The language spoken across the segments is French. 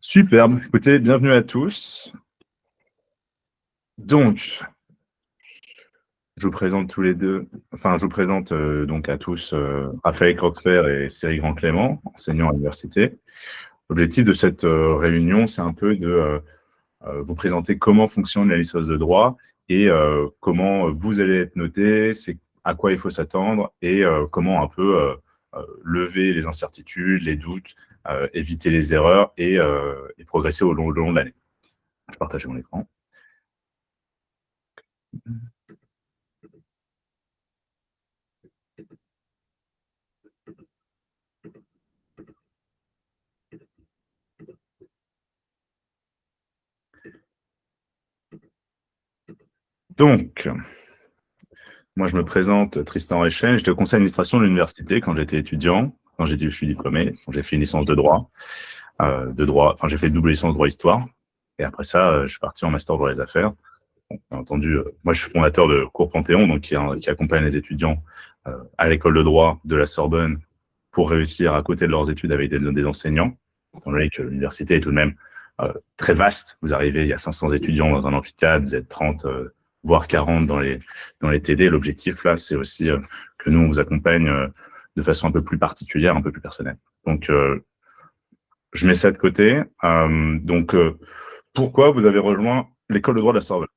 Superbe. Écoutez, bienvenue à tous. Donc, je vous présente tous les 2, enfin, je vous présente, donc à tous, Raphaël Croquefer et Cyril Grand-Clément, enseignants à l'université. L'objectif de cette, réunion, c'est un peu de, vous présenter comment fonctionne la licence de droit et comment vous allez être noté, c'est à quoi il faut s'attendre et comment un peu, lever les incertitudes, les doutes, éviter les erreurs et progresser au long de l'année. Je partage mon écran. Donc, moi, je me présente, Tristan Rechen, j'étais au conseil d'administration de l'université quand j'étais étudiant, je suis diplômé, quand j'ai fait une licence de droit, enfin, j'ai fait une double licence droit-histoire. Et après ça, je suis parti en master droit des affaires. Donc, bien entendu, moi, je suis fondateur de Cours Panthéon, donc qui accompagne les étudiants à l'école de droit de la Sorbonne pour réussir à côté de leurs études avec des enseignants. Étant donné que l'université est tout de même très vaste. Vous arrivez, il y a 500 étudiants dans un amphithéâtre, vous êtes 30, voire 40 dans les TD. L'objectif, là, c'est aussi que nous, on vous accompagne de façon un peu plus particulière, un peu plus personnelle. Donc, je mets ça de côté. Pourquoi vous avez rejoint l'école de droit de la Sorbonne?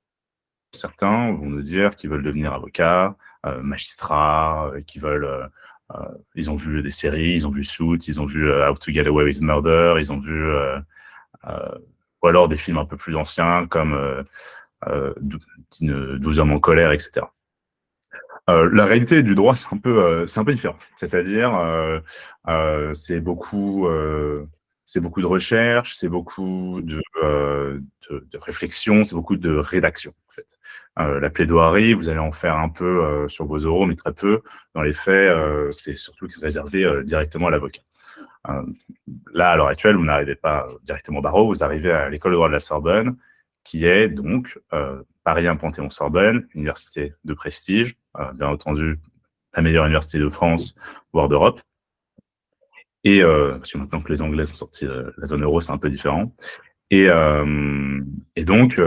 Certains vont nous dire qu'ils veulent devenir avocats, magistrats, ils ont vu des séries, ils ont vu Suits, ils ont vu How to Get Away with Murder, ils ont vu ou alors des films un peu plus anciens comme 12 hommes en colère, etc. La réalité du droit, c'est un peu différent. C'est-à-dire, c'est beaucoup de recherche, c'est beaucoup de réflexion, c'est beaucoup de rédaction, en fait. La plaidoirie, vous allez en faire un peu sur vos oraux, mais très peu. Dans les faits, c'est surtout réservé directement à l'avocat. Euh, Là, à l'heure actuelle, vous n'arrivez pas directement au barreau, vous arrivez à l'école de droit de la Sorbonne, qui est donc Paris 1 Panthéon-Sorbonne, université de prestige, bien entendu la meilleure université de France, voire d'Europe. Et parce que maintenant que les Anglais sont sortis de la zone euro, c'est un peu différent. Et donc,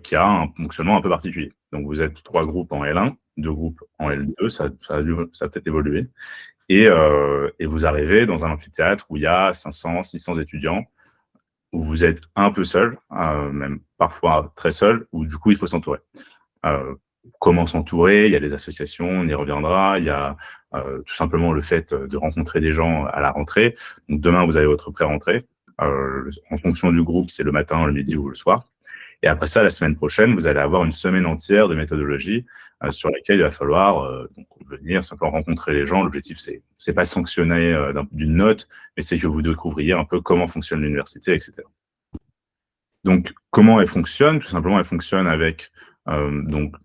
qui a un fonctionnement un peu particulier. Donc, vous êtes 3 groupes en L1, 2 groupes en L2, ça a peut-être évolué. Et vous arrivez dans un amphithéâtre où il y a 500, 600 étudiants, où vous êtes un peu seul, même parfois très seul, où du coup, il faut s'entourer. Comment s'entourer? Il y a des associations, on y reviendra. Il y a tout simplement le fait de rencontrer des gens à la rentrée. Donc, demain, vous avez votre pré-rentrée. En fonction du groupe, c'est le matin, le midi ou le soir. Et après ça, la semaine prochaine, vous allez avoir une semaine entière de méthodologie sur laquelle il va falloir donc venir simplement rencontrer les gens. L'objectif, c'est pas sanctionner d'une note, mais c'est que vous découvriez un peu comment fonctionne l'université, etc. Donc, comment elle fonctionne? Tout simplement, elle fonctionne avec donc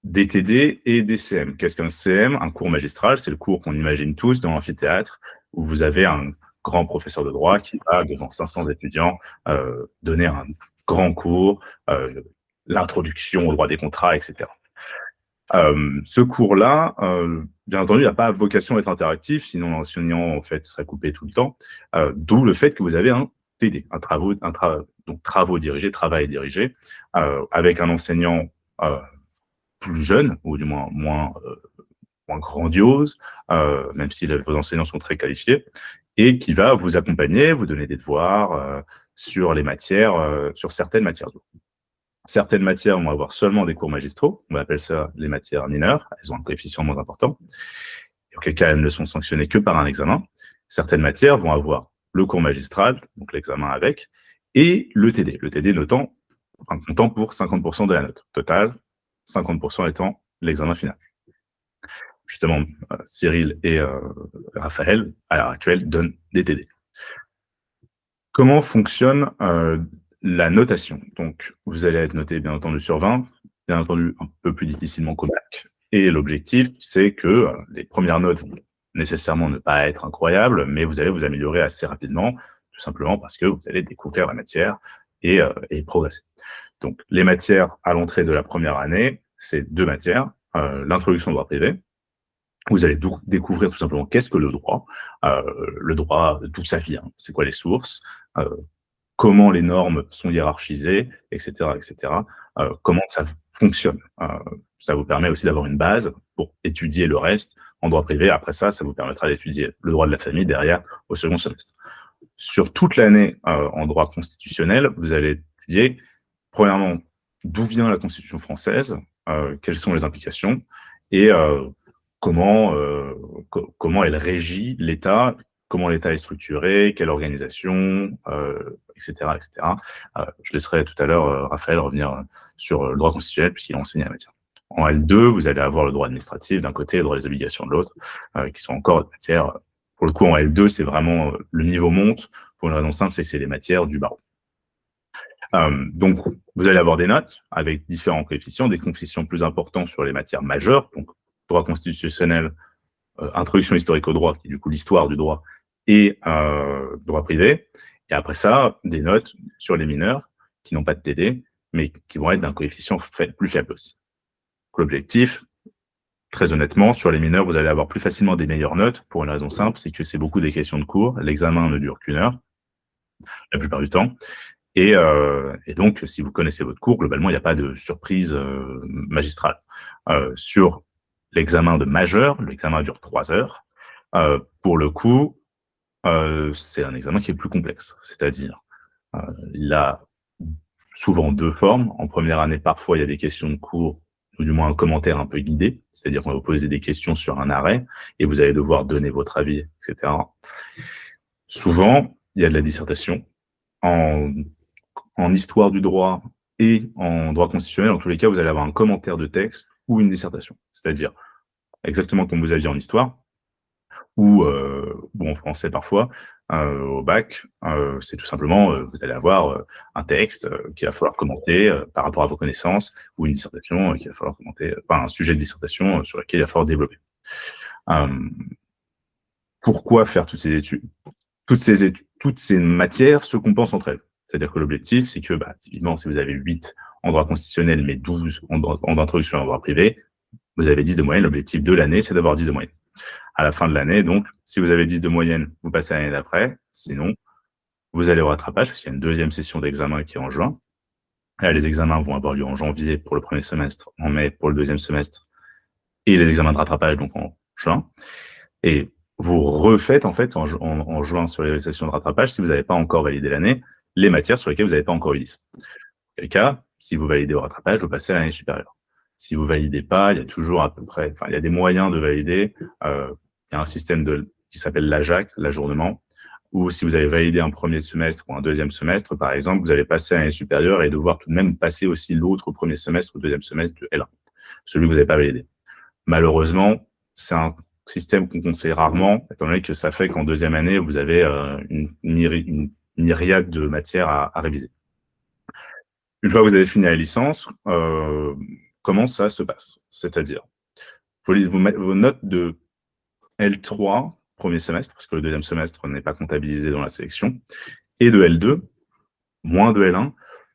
des TD et des CM. Qu'est-ce qu'un CM? Un cours magistral, c'est le cours qu'on imagine tous dans l'amphithéâtre, où vous avez un grand professeur de droit qui va, devant 500 étudiants, donner un grand cours, l'introduction au droit des contrats, etc. Ce cours-là, bien entendu, n'a pas vocation à être interactif, sinon l'enseignant en fait serait coupé tout le temps. D'où le fait que vous avez un TD, donc travaux dirigés, travail dirigé, avec un enseignant plus jeune, ou du moins grandiose, même si vos enseignants sont très qualifiés, et qui va vous accompagner, vous donner des devoirs sur les matières, sur certaines matières. Certaines matières vont avoir seulement des cours magistraux, on appelle ça les matières mineures, elles ont un coefficient moins important, et auquel cas elles ne sont sanctionnées que par un examen. Certaines matières vont avoir le cours magistral, donc l'examen avec, et le TD notant, enfin, comptant pour 50% de la note totale, 50% étant l'examen final. Justement, Cyril et Raphaël, à l'heure actuelle, donnent des TD. Comment fonctionne la notation? Donc, vous allez être noté, bien entendu, sur 20, bien entendu, un peu plus difficilement qu'au bac. Et l'objectif, c'est que les premières notes vont nécessairement ne pas être incroyables, mais vous allez vous améliorer assez rapidement, tout simplement parce que vous allez découvrir la matière et progresser. Donc, les matières à l'entrée de la première année, c'est 2 matières. L'introduction au droit privé, Vous allez découvrir tout simplement qu'est-ce que le droit, d'où ça vient, c'est quoi les sources, comment les normes sont hiérarchisées, et cetera, et cetera. Comment ça fonctionne. Ça vous permet aussi d'avoir une base pour étudier le reste en droit privé. Après ça, ça vous permettra d'étudier le droit de la famille derrière au second semestre. Sur toute l'année, en droit constitutionnel, vous allez étudier, premièrement, d'où vient la Constitution française, quelles sont les implications et comment, comment elle régit l'État, comment l'État est structuré, quelle organisation, et cetera, et cetera. Je laisserai tout à l'heure Raphaël revenir sur le droit constitutionnel puisqu'il a enseigné la matière. En L2, vous allez avoir le droit administratif d'un côté et le droit des obligations de l'autre, qui sont encore des matières. Pour le coup, en L2, c'est vraiment le niveau monte pour une raison simple, c'est que c'est les matières du barreau. Donc, vous allez avoir des notes avec différents coefficients, des coefficients plus importants sur les matières majeures, donc droit constitutionnel, introduction historique au droit, qui est du coup l'histoire du droit, et droit privé. Et après ça, des notes sur les mineurs qui n'ont pas de TD, mais qui vont être d'un coefficient plus faible aussi. L'objectif, très honnêtement, sur les mineurs, vous allez avoir plus facilement des meilleures notes pour une raison simple, c'est que c'est beaucoup des questions de cours. L'examen ne dure qu'1 heure, la plupart du temps. Et donc, si vous connaissez votre cours, globalement, il n'y a pas de surprise magistrale. Sur l'examen de majeur, l'examen dure 3 heures. Pour le coup, c'est un examen qui est plus complexe. C'est-à-dire, il a souvent 2 formes. En première année, parfois, il y a des questions de cours, ou du moins un commentaire un peu guidé. C'est-à-dire qu'on va vous poser des questions sur un arrêt et vous allez devoir donner votre avis, etc. Souvent, il y a de la dissertation. En histoire du droit et en droit constitutionnel, en tous les cas, vous allez avoir un commentaire de texte ou une dissertation. C'est-à-dire, exactement comme vous aviez en histoire, ou en français parfois, au bac, c'est tout simplement, vous allez avoir un texte qu'il va falloir commenter par rapport à vos connaissances, ou une dissertation qu'il va falloir commenter, enfin un sujet de dissertation sur lequel il va falloir développer. Pourquoi faire toutes ces études? Toutes ces matières se compensent entre elles. C'est-à-dire que l'objectif, c'est que, typiquement, si vous avez 8 en droit constitutionnel, mais 12 en introduction en droit privé, vous avez 10 de moyenne. L'objectif de l'année, c'est d'avoir 10 de moyenne. À la fin de l'année, donc, si vous avez 10 de moyenne, vous passez à l'année d'après. Sinon, vous allez au rattrapage, parce qu'il y a une deuxième session d'examen qui est en juin. Là, les examens vont avoir lieu en janvier pour le premier semestre, en mai pour le deuxième semestre, et les examens de rattrapage, donc en juin. Et vous refaites, en fait, en juin sur les sessions de rattrapage, si vous n'avez pas encore validé l'année, les matières sur lesquelles vous n'avez pas encore eu 10. Quel cas, si vous validez au rattrapage, vous passez à l'année supérieure. Si vous validez pas, il y a toujours à peu près, il y a des moyens de valider. Il y a un système qui s'appelle l'AJAC, l'ajournement, où si vous avez validé un premier semestre ou un deuxième semestre, par exemple, vous allez passer à l'année supérieure et devoir tout de même passer aussi l'autre premier semestre ou deuxième semestre de L1, celui que vous n'avez pas validé. Malheureusement, c'est un système qu'on conseille rarement, étant donné que ça fait qu'en deuxième année, vous avez une myriade de matières à réviser. Une fois que vous avez fini la licence, comment ça se passe? C'est-à-dire, vos notes de L3, premier semestre, parce que le deuxième semestre n'est pas comptabilisé dans la sélection, et de L2, moins de L1,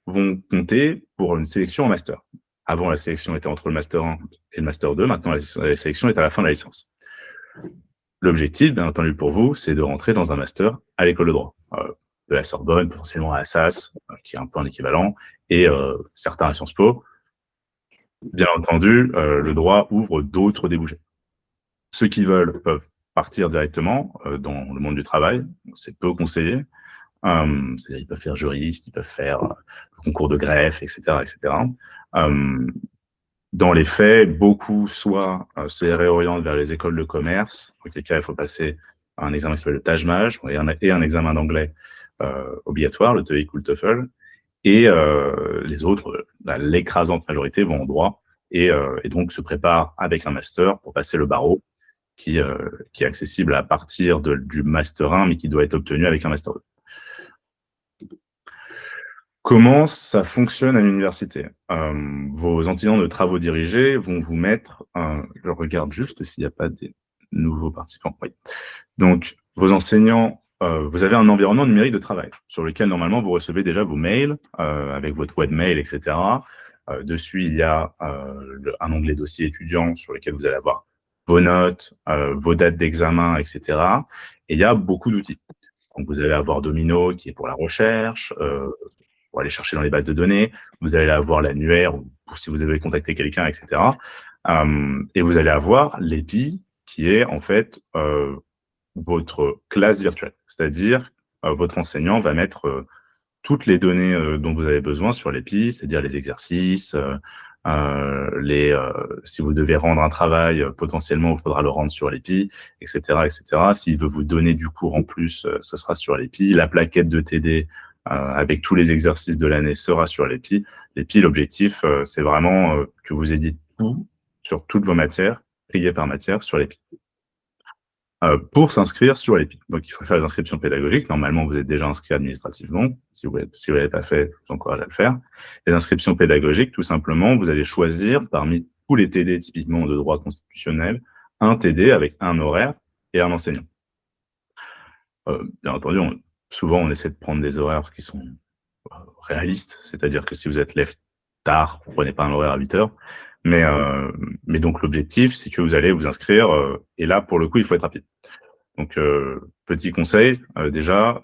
vont compter pour une sélection en master. Avant, la sélection était entre le master 1 et le master 2. Maintenant, la sélection est à la fin de la licence. L'objectif, bien entendu, pour vous, c'est de rentrer dans un master à l'école de droit. De la Sorbonne, potentiellement à la SAS, qui est un peu un équivalent, et certains à Sciences Po. Bien entendu, le droit ouvre d'autres débouchés. Ceux qui veulent peuvent partir directement dans le monde du travail. C'est peu conseillé. C'est-à-dire, ils peuvent faire juriste, ils peuvent faire le concours de greffe, etc., etc. Dans les faits, beaucoup soit se réorientent vers les écoles de commerce, dans quel cas il faut passer un examen qui s'appelle le TAJMAJ et un examen d'anglais obligatoire, le TOEIC ou le TOEFL, et les autres, l'écrasante majorité, vont en droit et donc se préparent avec un master pour passer le barreau qui est accessible à partir du master 1, mais qui doit être obtenu avec un master 2. Comment ça fonctionne à l'université? Vos enseignants de travaux dirigés vont vous mettre, je regarde juste s'il n'y a pas des nouveaux participants. Oui. Donc, vos enseignants, vous avez un environnement numérique de travail sur lequel, normalement, vous recevez déjà vos mails avec votre webmail, etc. Dessus, il y a un onglet dossier étudiant sur lequel vous allez avoir vos notes, vos dates d'examen, et cetera. Et il y a beaucoup d'outils. Donc vous allez avoir Domino qui est pour la recherche, pour aller chercher dans les bases de données. Vous allez avoir l'annuaire pour si vous avez contacté quelqu'un, et cetera. Et vous allez avoir l'EPI qui est en fait votre classe virtuelle. C'est-à-dire, votre enseignant va mettre toutes les données dont vous avez besoin sur l'EPI, c'est-à-dire les exercices, si vous devez rendre un travail, potentiellement, il faudra le rendre sur l'EPI, etc., etc. S'il veut vous donner du cours en plus, ce sera sur l'EPI. La plaquette de TD avec tous les exercices de l'année sera sur l'EPI. L'EPI, l'objectif, c'est vraiment que vous ayez tout sur toutes vos matières, triées par matière, sur l'EPI. Pour s'inscrire sur l'EPI. Donc, il faut faire les inscriptions pédagogiques. Normalement, vous êtes déjà inscrit administrativement. Si vous ne l'avez pas fait, je vous encourage à le faire. Les inscriptions pédagogiques, tout simplement, vous allez choisir parmi tous les TD typiquement de droit constitutionnel, un TD avec un horaire et un enseignant. Bien entendu, souvent, on essaie de prendre des horaires qui sont réalistes, c'est-à-dire que si vous êtes lève tard, vous ne prenez pas un horaire à 8 heures. Mais donc, l'objectif, c'est que vous allez vous inscrire, et là, pour le coup, il faut être rapide. Donc, petit conseil, déjà,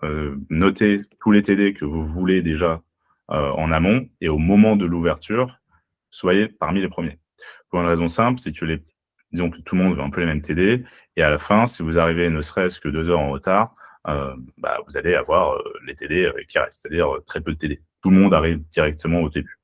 notez tous les TD que vous voulez déjà en amont, et au moment de l'ouverture, soyez parmi les premiers. Pour une raison simple, c'est que disons que tout le monde veut un peu les mêmes TD, et à la fin, si vous arrivez ne serait-ce que 2 heures en retard, vous allez avoir les TD qui restent, c'est-à-dire très peu de TD. Tout le monde arrive directement au début.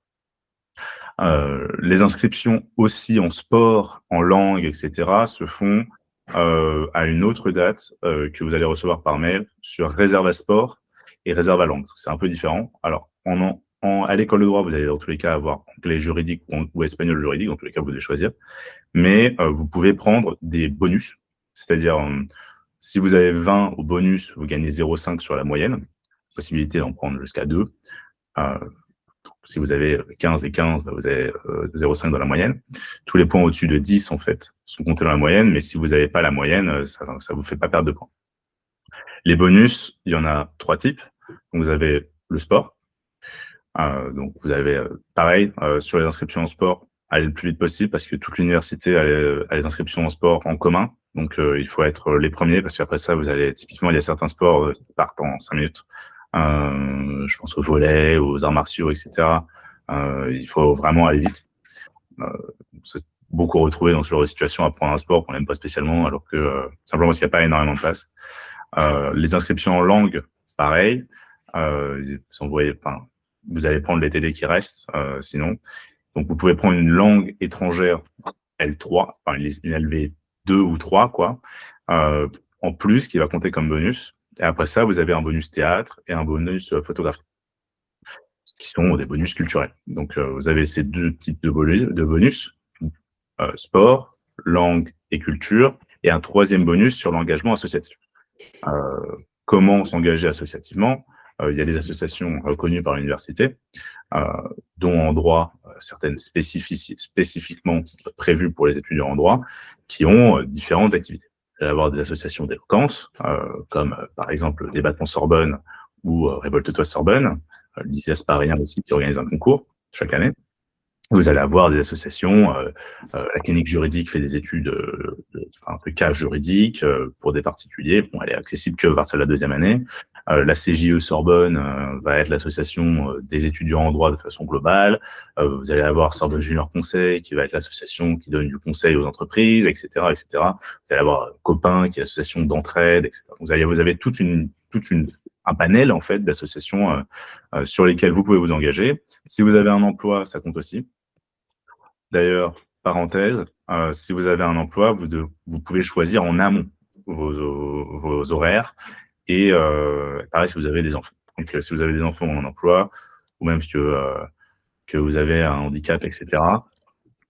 Les inscriptions aussi en sport, en langue, etc. se font à une autre date que vous allez recevoir par mail sur réserve à sport et réserve à langue. C'est un peu différent. Alors, à l'école de droit, vous allez dans tous les cas avoir anglais juridique ou espagnol juridique, dans tous les cas, vous devez choisir. Mais vous pouvez prendre des bonus, c'est-à-dire si vous avez 20 au bonus, vous gagnez 0,5 sur la moyenne, possibilité d'en prendre jusqu'à 2. Si vous avez 15 et 15, vous avez 0,5 dans la moyenne. Tous les points au-dessus de 10, en fait, sont comptés dans la moyenne, mais si vous n'avez pas la moyenne, ça ne vous fait pas perdre de points. Les bonus, il y en a 3 types. Donc, vous avez le sport. Donc, vous avez, pareil, sur les inscriptions en sport, allez le plus vite possible parce que toute l'université a les inscriptions en sport en commun. Donc, il faut être les premiers parce qu'après ça, typiquement, il y a certains sports qui partent en 5 minutes. Je pense au volley, aux arts martiaux, etc. Il faut vraiment aller vite. C'est beaucoup retrouvé dans ce genre de situation à prendre un sport qu'on n'aime pas spécialement, alors que simplement parce qu'il n'y a pas énormément de place. Les inscriptions en langue, pareil. Vous allez prendre les TD qui restent, sinon. Donc, vous pouvez prendre une langue étrangère L3, enfin une LV2 ou 3, quoi, en plus, qui va compter comme bonus. Et après ça, vous avez un bonus théâtre et un bonus photographie, qui sont des bonus culturels. Donc, vous avez ces 2 types de bonus, sport, langue et culture, et un 3e bonus sur l'engagement associatif. Comment s'engager associativement? Il y a des associations reconnues par l'université, dont en droit, certaines spécifiquement prévues pour les étudiants en droit, qui ont différentes activités. Vous allez avoir des associations d'éloquence, comme par exemple Débattons Sorbonne ou Révolte-toi Sorbonne, l'ISIAS parisien aussi qui organise un concours chaque année. Vous allez avoir des associations, la clinique juridique fait des études de cas juridiques pour des particuliers. Bon, elle est accessible que à partir de la 2e année. La CJE Sorbonne va être l'association des étudiants en droit de façon globale. Vous allez avoir Sorbonne Junior Conseil qui va être l'association qui donne du conseil aux entreprises, etc., etc. Vous allez avoir Copain qui est l'association d'entraide, etc. Vous avez un panel en fait d'associations sur lesquelles vous pouvez vous engager. Si vous avez un emploi, ça compte aussi. D'ailleurs, parenthèse, si vous avez un emploi, vous pouvez choisir en amont vos horaires et pareil si vous avez des enfants. Donc, si vous avez des enfants en emploi ou même que vous avez un handicap, etc.,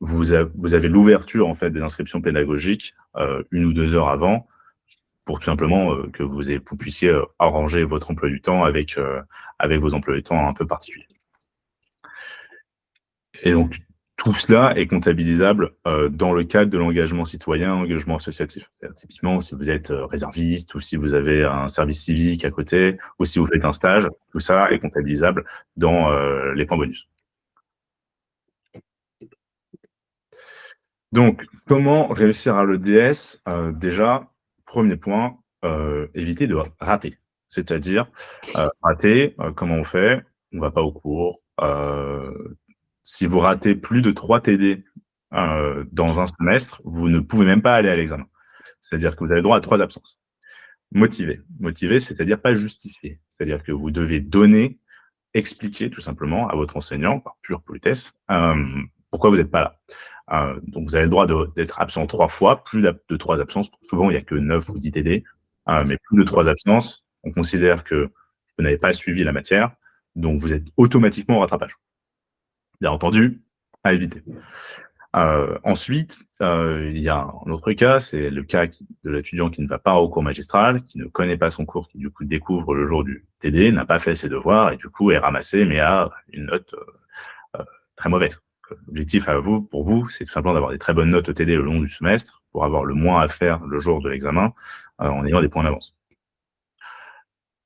vous avez l'ouverture en fait des inscriptions pédagogiques 1 ou 2 heures avant pour tout simplement que vous puissiez arranger votre emploi du temps avec vos emplois du temps un peu particuliers. Et donc, tout cela est comptabilisable dans le cadre de l'engagement citoyen, engagement associatif. Typiquement, si vous êtes réserviste ou si vous avez un service civique à côté ou si vous faites un stage, tout ça est comptabilisable dans les points bonus. Donc, comment réussir à le DS? Déjà, premier point, éviter de rater. C'est-à-dire, rater, comment on fait? On va pas au cours. Si vous ratez plus de 3 TD, dans un semestre, vous ne pouvez même pas aller à l'examen. C'est-à-dire que vous avez droit à 3 absences. Motiver. Motiver, c'est-à-dire pas justifier. C'est-à-dire que vous devez donner, expliquer tout simplement à votre enseignant, par pure politesse, pourquoi vous n'êtes pas là. Donc vous avez le droit d'être absent 3 fois, plus de 3 absences. Souvent, il n'y a que 9 ou 10 TD, mais plus de 3 absences, on considère que vous n'avez pas suivi la matière, donc vous êtes automatiquement au rattrapage. Bien entendu, à éviter. Ensuite, il y a un autre cas, c'est le cas de l'étudiant qui ne va pas au cours magistral, qui ne connaît pas son cours, qui du coup découvre le jour du TD, n'a pas fait ses devoirs et du coup est ramassé, mais a une note très mauvaise. L'objectif pour vous, c'est tout simplement d'avoir des très bonnes notes au TD le long du semestre pour avoir le moins à faire le jour de l'examen en ayant des points d'avance.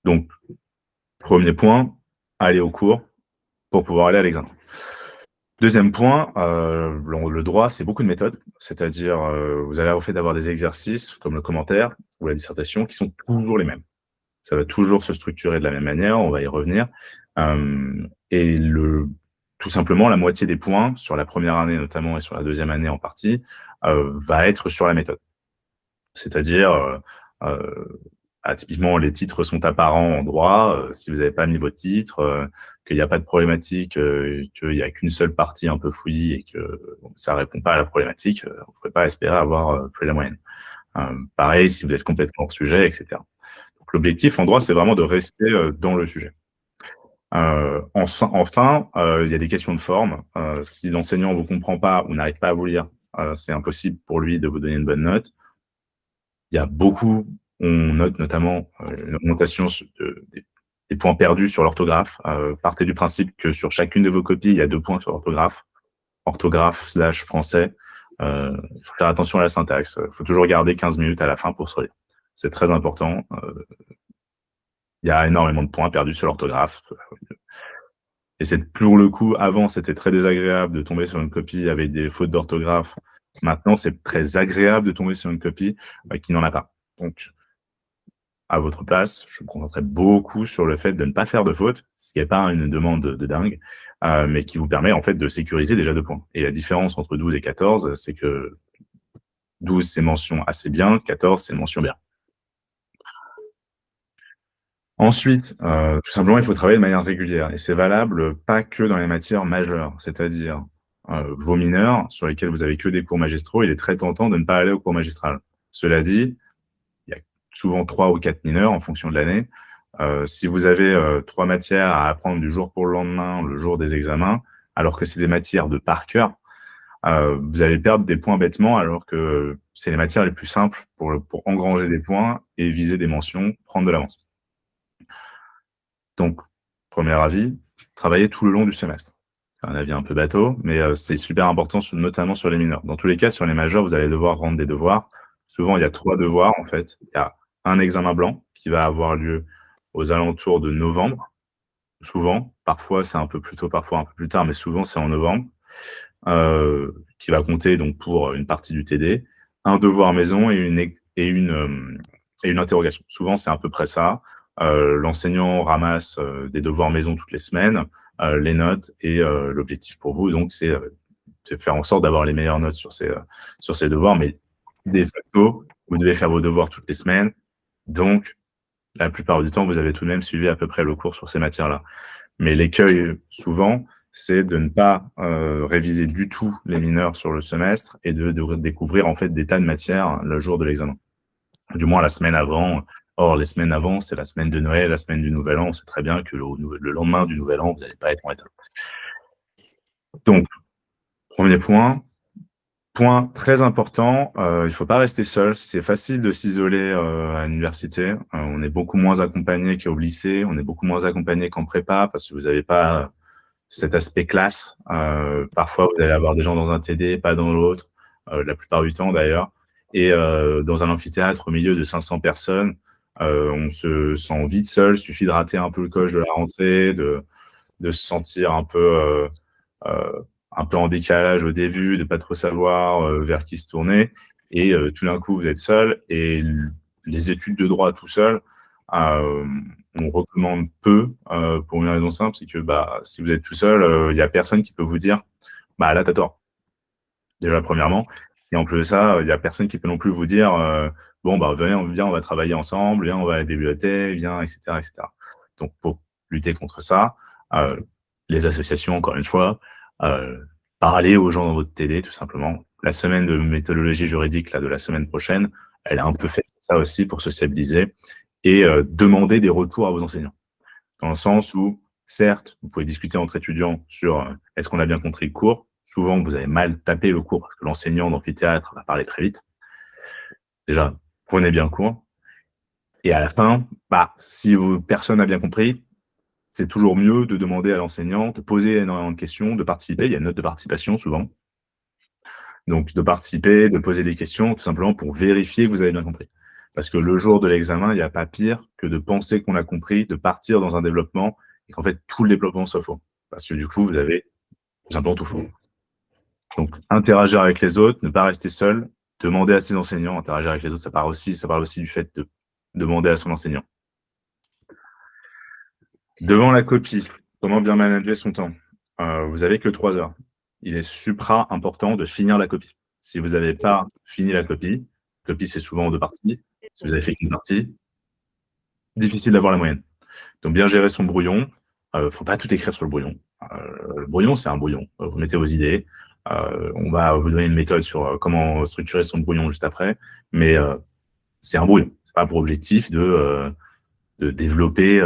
Donc, premier point, aller au cours pour pouvoir aller à l'examen. Deuxième point, le droit, c'est beaucoup de méthodes. C'est-à-dire, vous allez au fait d'avoir des exercices comme le commentaire ou la dissertation qui sont toujours les mêmes. Ça va toujours se structurer de la même manière, on va y revenir. Et tout simplement, la moitié des points, sur la première année notamment et sur la deuxième année en partie, va être sur la méthode. C'est-à-dire, typiquement, les titres sont apparents en droit. Si vous n'avez pas mis votre titre, qu'il n'y a pas de problématique, qu'il n'y a qu'une seule partie un peu fouillie et que ça ne répond pas à la problématique, vous ne pouvez pas espérer avoir plus la moyenne. Pareil, si vous êtes complètement hors sujet, etc. Donc, l'objectif en droit, c'est vraiment de rester dans le sujet. Enfin, il y a des questions de forme. Si l'enseignant ne vous comprend pas ou n'arrive pas à vous lire, c'est impossible pour lui de vous donner une bonne note. Il y a beaucoup, on note notamment une augmentation des points perdus sur l'orthographe. Partez du principe que sur chacune de vos copies, il y a 2 points sur l'orthographe. Orthographe/français. Il faut faire attention à la syntaxe. Il faut toujours garder 15 minutes à la fin pour se relire. C'est très important. Il y a énormément de points perdus sur l'orthographe. Et c'est pour le coup, avant, c'était très désagréable de tomber sur une copie avec des fautes d'orthographe. Maintenant, c'est très agréable de tomber sur une copie qui n'en a pas. Donc, à votre place, je me concentrerai beaucoup sur le fait de ne pas faire de fautes, ce qui n'est pas une demande de dingue, mais qui vous permet en fait de sécuriser déjà 2 points. Et la différence entre 12 et 14, c'est que 12, c'est mention assez bien, 14, c'est mention bien. Ensuite, tout simplement, il faut travailler de manière régulière et c'est valable pas que dans les matières majeures. C'est-à-dire, vos mineurs sur lesquels vous avez que des cours magistraux, il est très tentant de ne pas aller au cours magistral. Cela dit, il y a souvent 3 ou 4 mineurs en fonction de l'année. Si vous avez 3 matières à apprendre du jour pour le lendemain, le jour des examens, alors que c'est des matières de par cœur, vous allez perdre des points bêtement alors que c'est les matières les plus simples pour engranger des points et viser des mentions, prendre de l'avance. Donc, premier avis, travailler tout le long du semestre. C'est un avis un peu bateau, mais c'est super important, notamment sur les mineurs. Dans tous les cas, sur les majeurs, vous allez devoir rendre des devoirs. Souvent, il y a 3 devoirs, en fait. Il y a un examen blanc qui va avoir lieu aux alentours de novembre, souvent. Parfois, c'est un peu plus tôt, parfois un peu plus tard, mais souvent, c'est en novembre, qui va compter donc pour une partie du TD. Un devoir maison et une interrogation. Souvent, c'est à peu près ça. L'enseignant ramasse des devoirs maison toutes les semaines, les notes et l'objectif pour vous, donc, c'est de faire en sorte d'avoir les meilleures notes sur ces devoirs. Mais de facto, vous devez faire vos devoirs toutes les semaines. Donc, la plupart du temps, vous avez tout de même suivi à peu près le cours sur ces matières-là. Mais l'écueil, souvent, c'est de ne pas réviser du tout les mineurs sur le semestre et de découvrir en fait des tas de matières le jour de l'examen. Du moins la semaine avant. Or, les semaines avant, c'est la semaine de Noël, la semaine du Nouvel An. On sait très bien que le lendemain du Nouvel An, vous n'allez pas être en état. Donc, premier point. Point très important, il ne faut pas rester seul. C'est facile de s'isoler à l'université. On est beaucoup moins accompagné qu'au lycée. On est beaucoup moins accompagné qu'en prépa parce que vous n'avez pas cet aspect classe. Parfois, vous allez avoir des gens dans un TD, pas dans l'autre, la plupart du temps d'ailleurs. Et dans un amphithéâtre au milieu de 500 personnes, on se sent vite seul. Il suffit de rater un peu le coche de la rentrée, de se sentir un peu en décalage au début, de pas trop savoir vers qui se tourner, et tout d'un coup, vous êtes seul, et les études de droit tout seul, on recommande peu, pour une raison simple, c'est que si vous êtes tout seul, il n'y a personne qui peut vous dire là, t'as tort. Déjà, premièrement. Et en plus de ça, il n'y a personne qui peut non plus vous dire bon, venez, viens, on va travailler ensemble, viens, on va à la bibliothèque, viens, etc., etc. Donc, pour lutter contre ça, les associations, encore une fois, parler aux gens dans votre télé, tout simplement. La semaine de méthodologie juridique là, de la semaine prochaine, elle a un peu fait ça aussi pour sociabiliser et demander des retours à vos enseignants. Dans le sens où, certes, vous pouvez discuter entre étudiants sur est-ce qu'on a bien compris le cours. Souvent, vous avez mal tapé le cours parce que l'enseignant d'amphithéâtre va parler très vite. Déjà, prenez bien le cours. Et à la fin, si personne n'a bien compris, c'est toujours mieux de demander à l'enseignant, de poser énormément de questions, de participer. Il y a une note de participation souvent. Donc, de participer, de poser des questions, tout simplement pour vérifier que vous avez bien compris. Parce que le jour de l'examen, il n'y a pas pire que de penser qu'on a compris, de partir dans un développement et qu'en fait, tout le développement soit faux. Parce que du coup, vous avez tout simplement tout faux. Donc, interagir avec les autres, ne pas rester seul, demander à ses enseignants, interagir avec les autres, ça parle aussi du fait de demander à son enseignant. Devant la copie, comment bien manager son temps? Vous avez que 3 heures. Il est supra important de finir la copie. Si vous n'avez pas fini la copie c'est souvent en 2 parties. Si vous avez fait qu'une partie, difficile d'avoir la moyenne. Donc bien gérer son brouillon, faut pas tout écrire sur le brouillon. Le brouillon, c'est un brouillon. Vous mettez vos idées, on va vous donner une méthode sur comment structurer son brouillon juste après, mais c'est un brouillon. C'est pas pour objectif de développer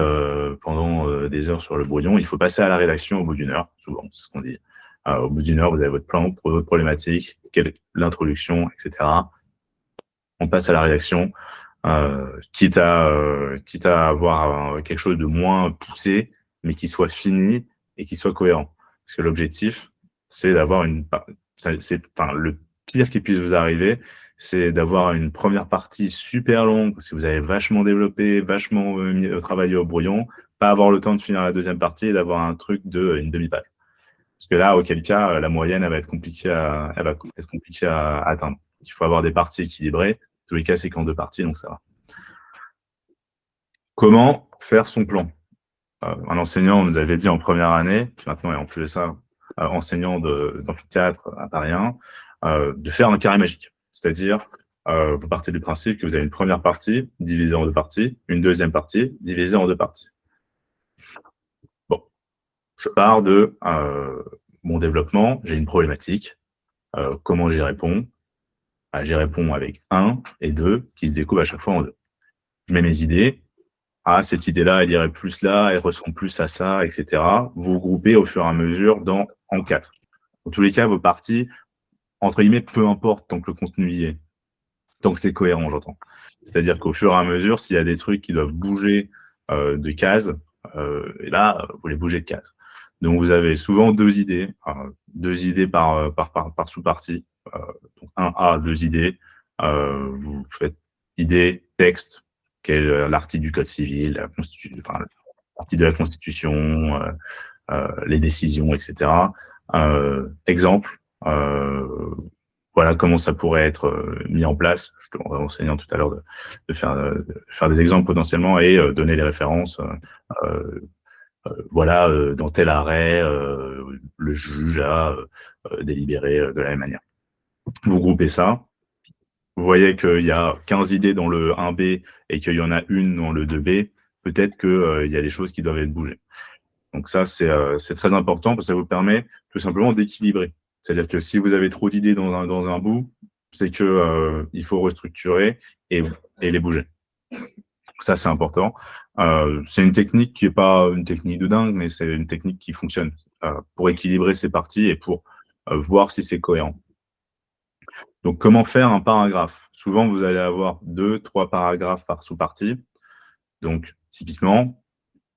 pendant des heures sur le brouillon. Il faut passer à la rédaction au bout d'une heure, souvent, c'est ce qu'on dit. Au bout d'une heure, vous avez votre plan, votre problématique, l'introduction, etc. On passe à la rédaction, quitte à avoir quelque chose de moins poussé, mais qui soit fini et qui soit cohérent. Parce que l'objectif, c'est d'avoir le pire qui puisse vous arriver, c'est d'avoir une première partie super longue, parce que vous avez vachement développé, vachement travaillé au brouillon, pas avoir le temps de finir la deuxième partie et d'avoir un truc de une demi-page. Parce que là, auquel cas, la moyenne, elle va être compliquée à atteindre. Il faut avoir des parties équilibrées. En tous les cas, c'est qu'en 2 parties, donc ça va. Comment faire son plan? Un enseignant nous avait dit en première année, puis maintenant, et en plus de ça, enseignant d'amphithéâtre à Paris 1, de faire un carré magique. C'est-à-dire, vous partez du principe que vous avez une première partie divisée en 2 parties, une deuxième partie divisée en 2 parties. Bon, je pars de mon développement, j'ai une problématique, comment j'y réponds? J'y réponds avec 1 et 2 qui se découpent à chaque fois en 2. Je mets mes idées. Cette idée-là, elle irait plus là, elle ressemble plus à ça, etc. Vous groupez au fur et à mesure en 4. Dans tous les cas, vos parties, entre guillemets, peu importe tant que le contenu y est. Tant que c'est cohérent, j'entends. C'est-à-dire qu'au fur et à mesure, s'il y a des trucs qui doivent bouger de cases, et là, vous les bougez de cases. Donc, vous avez souvent 2 idées par sous-partie. Donc, 1A, 2 idées. Vous faites idée, texte, quel est l'article du Code civil, l'article de la Constitution, les décisions, etc. Exemple, voilà comment ça pourrait être mis en place. Je te demanderai à l'enseignant tout à l'heure de faire des exemples potentiellement et donner les références. Dans tel arrêt, le juge a délibéré de la même manière. Vous groupez ça. Vous voyez qu'il y a 15 idées dans le 1B et qu'il y en a une dans le 2B. Peut-être qu'il y a des choses qui doivent être bougées. Donc ça, c'est très important parce que ça vous permet tout simplement d'équilibrer. C'est-à-dire que si vous avez trop d'idées dans un bout, c'est que il faut restructurer et les bouger. Ça, c'est important. C'est une technique qui n'est pas une technique de dingue, mais c'est une technique qui fonctionne pour équilibrer ces parties et pour voir si c'est cohérent. Donc, comment faire un paragraphe? Souvent, vous allez avoir 2, 3 paragraphes par sous-partie. Donc, typiquement,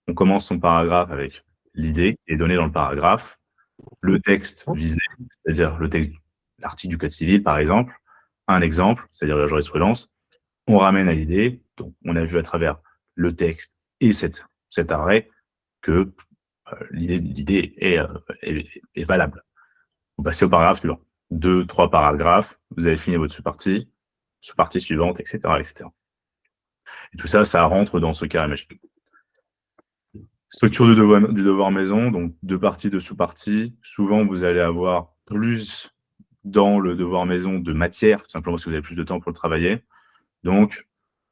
on commence son paragraphe avec l'idée qui est donnée dans le paragraphe, le texte visé, c'est-à-dire l'article du Code civil, par exemple, un exemple, c'est-à-dire la jurisprudence, on ramène à l'idée, donc on a vu à travers le texte et cet arrêt que l'idée est valable. Vous passez au paragraphe suivant. 2-3 paragraphes, vous avez fini votre sous-partie suivante, et cetera, et cetera. Et tout ça, ça rentre dans ce carré magique. Structure du devoir maison, donc 2 parties, 2 sous-parties. Souvent, vous allez avoir plus dans le devoir maison de matière, tout simplement parce que vous avez plus de temps pour le travailler. Donc,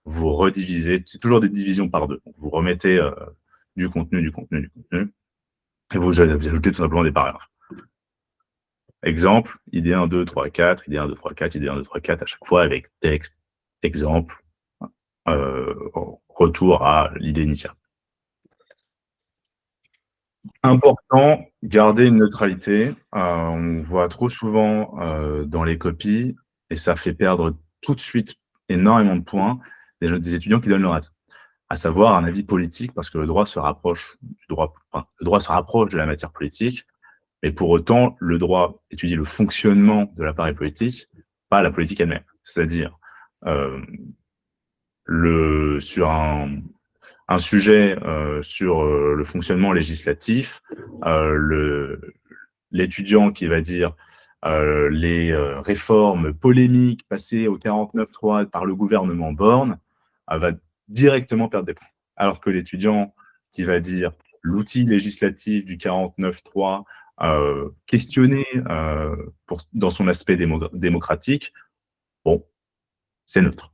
vous redivisez, c'est toujours des divisions par 2. Donc vous remettez, du contenu, du contenu, du contenu et vous ajoutez tout simplement des paragraphes. Exemple, idée 1, 2, 3, 4, idée 1, 2, 3, 4, idée 1, 2, 3, 4 à chaque fois avec texte, exemple, retour à l'idée initiale. Important, garder une neutralité. On voit trop souvent, dans les copies et ça fait perdre tout de suite énormément de points, des étudiants qui donnent leur avis. À savoir un avis politique parce que le droit se rapproche de la matière politique, mais pour autant, le droit étudie le fonctionnement de l'appareil politique, pas la politique elle-même. C'est-à-dire, sur un sujet sur le fonctionnement législatif, l'étudiant qui va dire les réformes polémiques passées au 49.3 par le gouvernement Borne va directement perdre des points. Alors que l'étudiant qui va dire l'outil législatif du 49.3 questionné dans son aspect démocratique, bon, c'est neutre.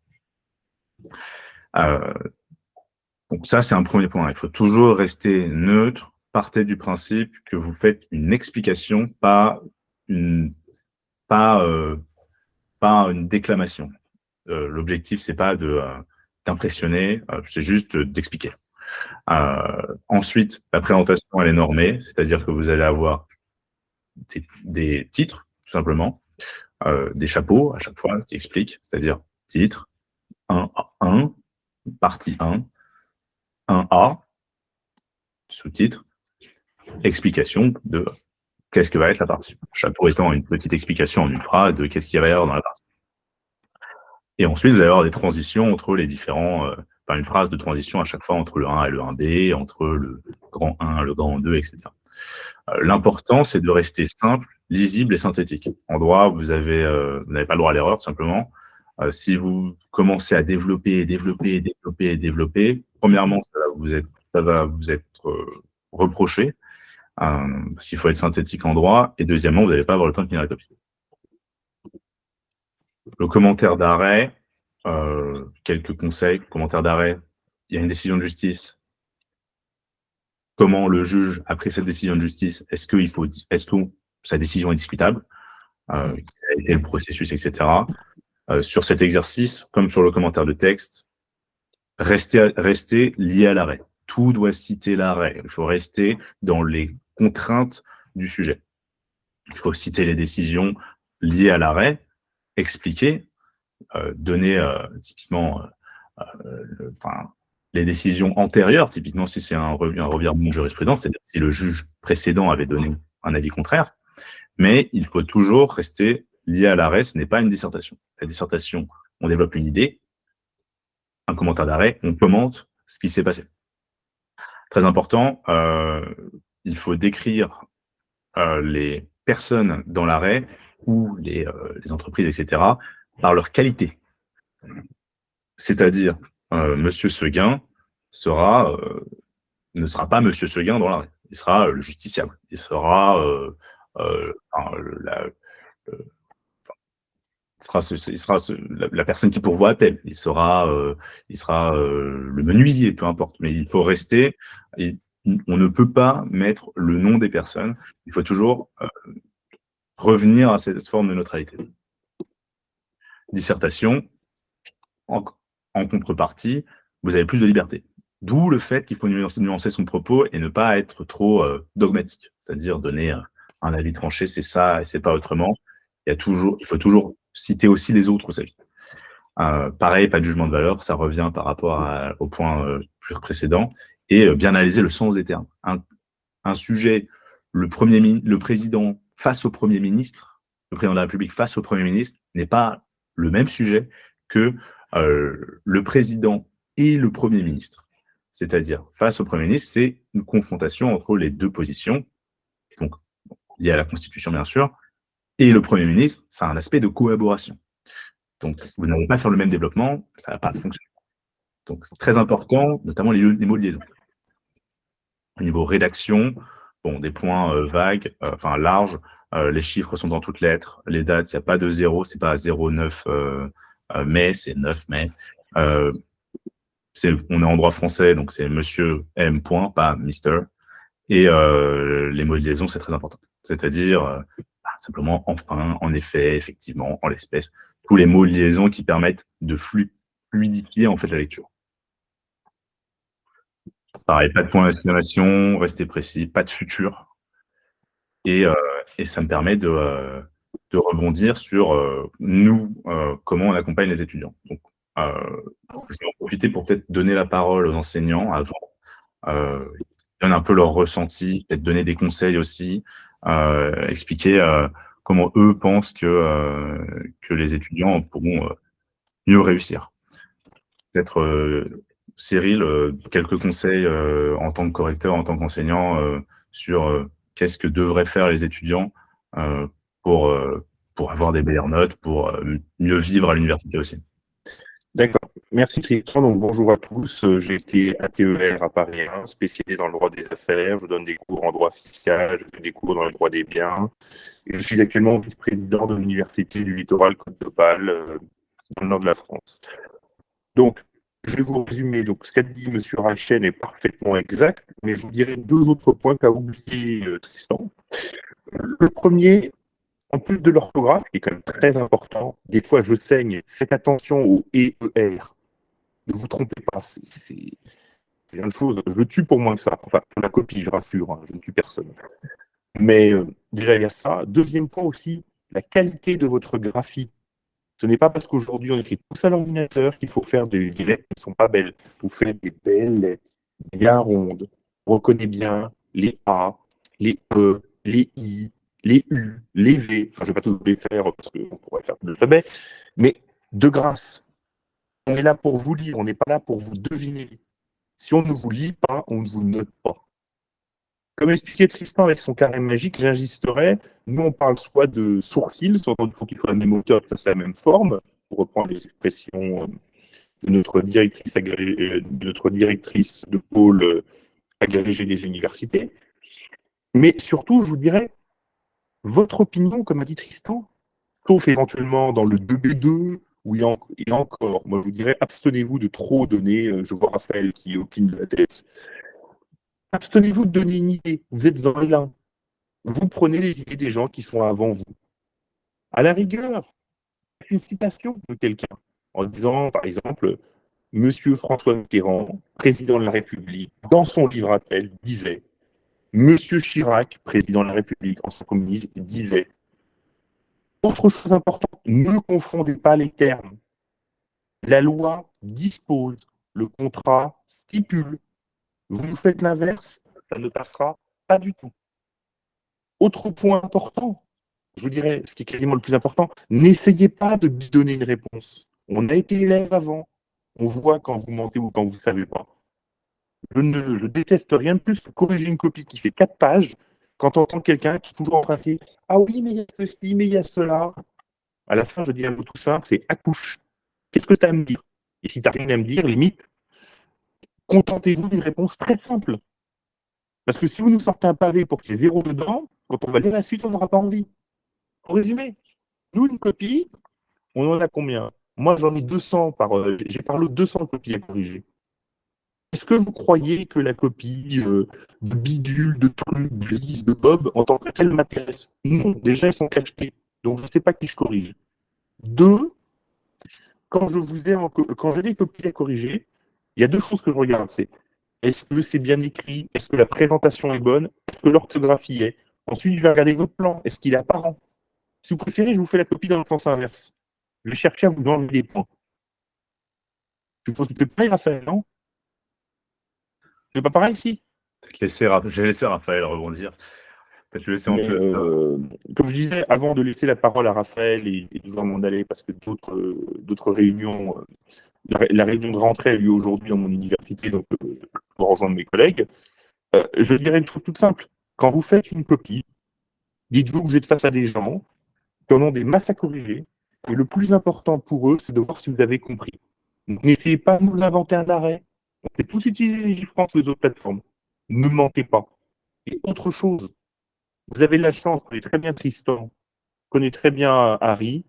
Donc ça, c'est un premier point. Il faut toujours rester neutre. Partez du principe que vous faites une explication, pas une déclamation. L'objectif, c'est pas d'impressionner, c'est juste d'expliquer. Ensuite, la présentation, elle est normée, c'est-à-dire que vous allez avoir des titres, tout simplement, des chapeaux à chaque fois qui expliquent, c'est-à-dire titre, 1, partie 1A, sous-titre, explication de qu'est-ce que va être la partie. Chapeau étant une petite explication en une phrase de qu'est-ce qu'il va y avoir dans la partie. Et ensuite, vous allez avoir des transitions entre les différents, une phrase de transition à chaque fois entre le 1 et le 1B, entre le grand 1, le grand 2, etc. L'important, c'est de rester simple, lisible et synthétique. En droit, vous n'avez pas le droit à l'erreur, tout simplement. Si vous commencez à développer, premièrement, ça va vous être reproché, parce qu'il faut être synthétique en droit, et deuxièmement, vous n'allez pas avoir le temps de finir la copie. Le commentaire d'arrêt, quelques conseils. Commentaire d'arrêt, il y a une décision de justice. Comment le juge a pris cette décision de justice? Est-ce que sa décision est discutable? Quel a été le processus, etc. Sur cet exercice, comme sur le commentaire de texte, restez lié à l'arrêt. Tout doit citer l'arrêt. Il faut rester dans les contraintes du sujet. Il faut citer les décisions liées à l'arrêt, expliquer, donner typiquement les décisions antérieures, typiquement si c'est un revirement de jurisprudence, c'est-à-dire si le juge précédent avait donné un avis contraire, mais il faut toujours rester lié à l'arrêt, ce n'est pas une dissertation. La dissertation, on développe une idée, un commentaire d'arrêt, on commente ce qui s'est passé. Très important, il faut décrire les personnes dans l'arrêt ou les entreprises, etc., par leur qualité. C'est-à-dire, Monsieur Seguin ne sera pas Monsieur Seguin dans l'arrêt. Il sera le justiciable. Il sera la personne qui pourvoit appel. Il sera le menuisier, peu importe. Mais il faut rester. On ne peut pas mettre le nom des personnes. Il faut toujours revenir à cette forme de neutralité. Dissertation, en contrepartie, vous avez plus de liberté. D'où le fait qu'il faut nuancer son propos et ne pas être trop dogmatique, c'est-à-dire donner un avis tranché, c'est ça et c'est pas autrement. Il faut toujours citer aussi les autres avis. Pareil, pas de jugement de valeur, ça revient par rapport au point précédent, et bien analyser le sens des termes. Un sujet, le président face au Premier ministre, le président de la République face au Premier ministre, n'est pas le même sujet que le président et le Premier ministre. C'est-à-dire, face au Premier ministre, c'est une confrontation entre les deux positions, donc liée à la Constitution, bien sûr, Et le Premier ministre, ça a un aspect de collaboration. Donc, vous n'allez pas faire le même développement, ça va pas fonctionner. Donc, c'est très important, notamment les mots de liaison. Au niveau rédaction, bon, des points vagues, enfin larges, les chiffres sont dans toutes lettres, les dates, il n'y a pas de 0, c'est pas 09 mai, c'est 9 mai. On est en droit français, donc c'est monsieur M. Point, pas Mister. Et les mots de liaison, c'est très important. C'est-à-dire simplement enfin, en effet, effectivement, en l'espèce, tous les mots de liaison qui permettent de fluidifier en fait la lecture. Pareil, pas de point d'exclamation, rester précis, pas de futur. Et ça me permet de rebondir sur nous, comment on accompagne les étudiants. Donc, je vais en profiter pour peut-être donner la parole aux enseignants avant, donner un peu leur ressenti, peut-être donner des conseils aussi, expliquer comment eux pensent que les étudiants pourront mieux réussir. Peut-être Cyril, quelques conseils en tant que correcteur, en tant qu'enseignant, sur qu'est-ce que devraient faire les étudiants euh, pour, euh, pour avoir des meilleures notes, pour mieux vivre à l'université aussi. D'accord. Merci Tristan. Donc bonjour à tous. J'ai été ATER à Paris 1, spécialisé dans le droit des affaires. Je donne des cours en droit fiscal, je fais des cours dans le droit des biens. Et je suis actuellement vice-président de l'université du littoral Côte d'Opale, dans le nord de la France. Donc, je vais vous résumer. Donc, ce qu'a dit M. Reichen est parfaitement exact, mais je vous dirai deux autres points qu'a oublié Tristan. Le premier, en plus de l'orthographe, qui est quand même très important, des fois je saigne, faites attention au E, E, R. Ne vous trompez pas, c'est rien de chose. Je le tue pour moins que ça. Enfin, pour la copie, je rassure, hein, je ne tue personne. Mais déjà, il y a ça. Deuxième point aussi, la qualité de votre graphie. Ce n'est pas parce qu'aujourd'hui on écrit tout ça à l'ordinateur qu'il faut faire des lettres qui ne sont pas belles. Vous faites des belles lettres, bien rondes. On reconnaît bien les A, les E, les I, les U, les V. Enfin, je ne vais pas tous les faire parce qu'on pourrait faire de l'alphabet. Mais de grâce, on est là pour vous lire, on n'est pas là pour vous deviner. Si on ne vous lit pas, on ne vous note pas. Comme expliquait Tristan avec son carré magique, j'insisterai, nous on parle soit de sourcils, soit il faut qu'il soit la même hauteur, que ça soit la même forme, pour reprendre les expressions de notre directrice de pôle agrégée des universités. Mais surtout, je vous dirais, votre opinion, comme a dit Tristan, sauf éventuellement dans le 2B2, ou encore, moi je vous dirais, abstenez-vous de trop donner, je vois Raphaël qui opine de la tête, abstenez-vous de donner une idée, vous êtes en L1. Vous prenez les idées des gens qui sont avant vous. À la rigueur, une citation de quelqu'un en disant, par exemple, Monsieur François Mitterrand, président de la République, dans son livre Appel, disait Monsieur Chirac, président de la République, ancien communiste, disait. Autre chose importante, ne confondez pas les termes. La loi dispose, le contrat stipule. Vous nous faites l'inverse, ça ne passera pas du tout. Autre point important, je vous dirais, ce qui est quasiment le plus important, n'essayez pas de donner une réponse. On a été élève avant. On voit quand vous mentez ou quand vous ne savez pas. Je déteste rien de plus que corriger une copie qui fait 4 pages quand on entend quelqu'un qui est toujours en principe « Ah oui, mais il y a ceci, mais il y a cela. » À la fin, je dis un mot tout simple, c'est « accouche ». Qu'est-ce que tu as à me dire? Et si tu n'as rien à me dire, limite, contentez-vous d'une réponse très simple. Parce que si vous nous sortez un pavé pour qu'il y ait 0 dedans, quand on va lire la suite, on n'aura pas envie. En résumé, nous, une copie, on en a combien? Moi, j'en ai 200 j'ai par lot 200 copies à corriger. Est-ce que vous croyez que la copie de bidule, de truc, de lise, de Bob, en tant que telle, m'intéresse? Non, déjà, ils sont cachés. Donc, je ne sais pas qui je corrige. Deux, quand j'ai des copies à corriger, il y a deux choses que je regarde. C'est est-ce que c'est bien écrit? Est-ce que la présentation est bonne? Est-ce que l'orthographie est? Ensuite, je vais regarder votre plan. Est-ce qu'il est apparent? Si vous préférez, je vous fais la copie dans le sens inverse. Je vais chercher à vous enlever des points. Je suppose que c'est pareil, Raphaël, non? C'est pas pareil ici? Je vais laisser Raphaël rebondir. Peut-être le laisser en place. Comme je disais, avant de laisser la parole à Raphaël et de voir m'en aller, parce que d'autres réunions, la réunion de rentrée a lieu aujourd'hui dans mon université, donc pour rejoindre mes collègues, je dirais une chose toute simple. Quand vous faites une copie, dites-vous que vous êtes face à des gens qui en ont des masses à corriger. Et le plus important pour eux, c'est de voir si vous avez compris. Donc, n'essayez pas de nous inventer un arrêt. On peut tous utiliser Gifrance ou les autres plateformes. Ne mentez pas. Et autre chose, vous avez la chance, vous connaissez très bien Tristan, vous connaissez très bien Harry.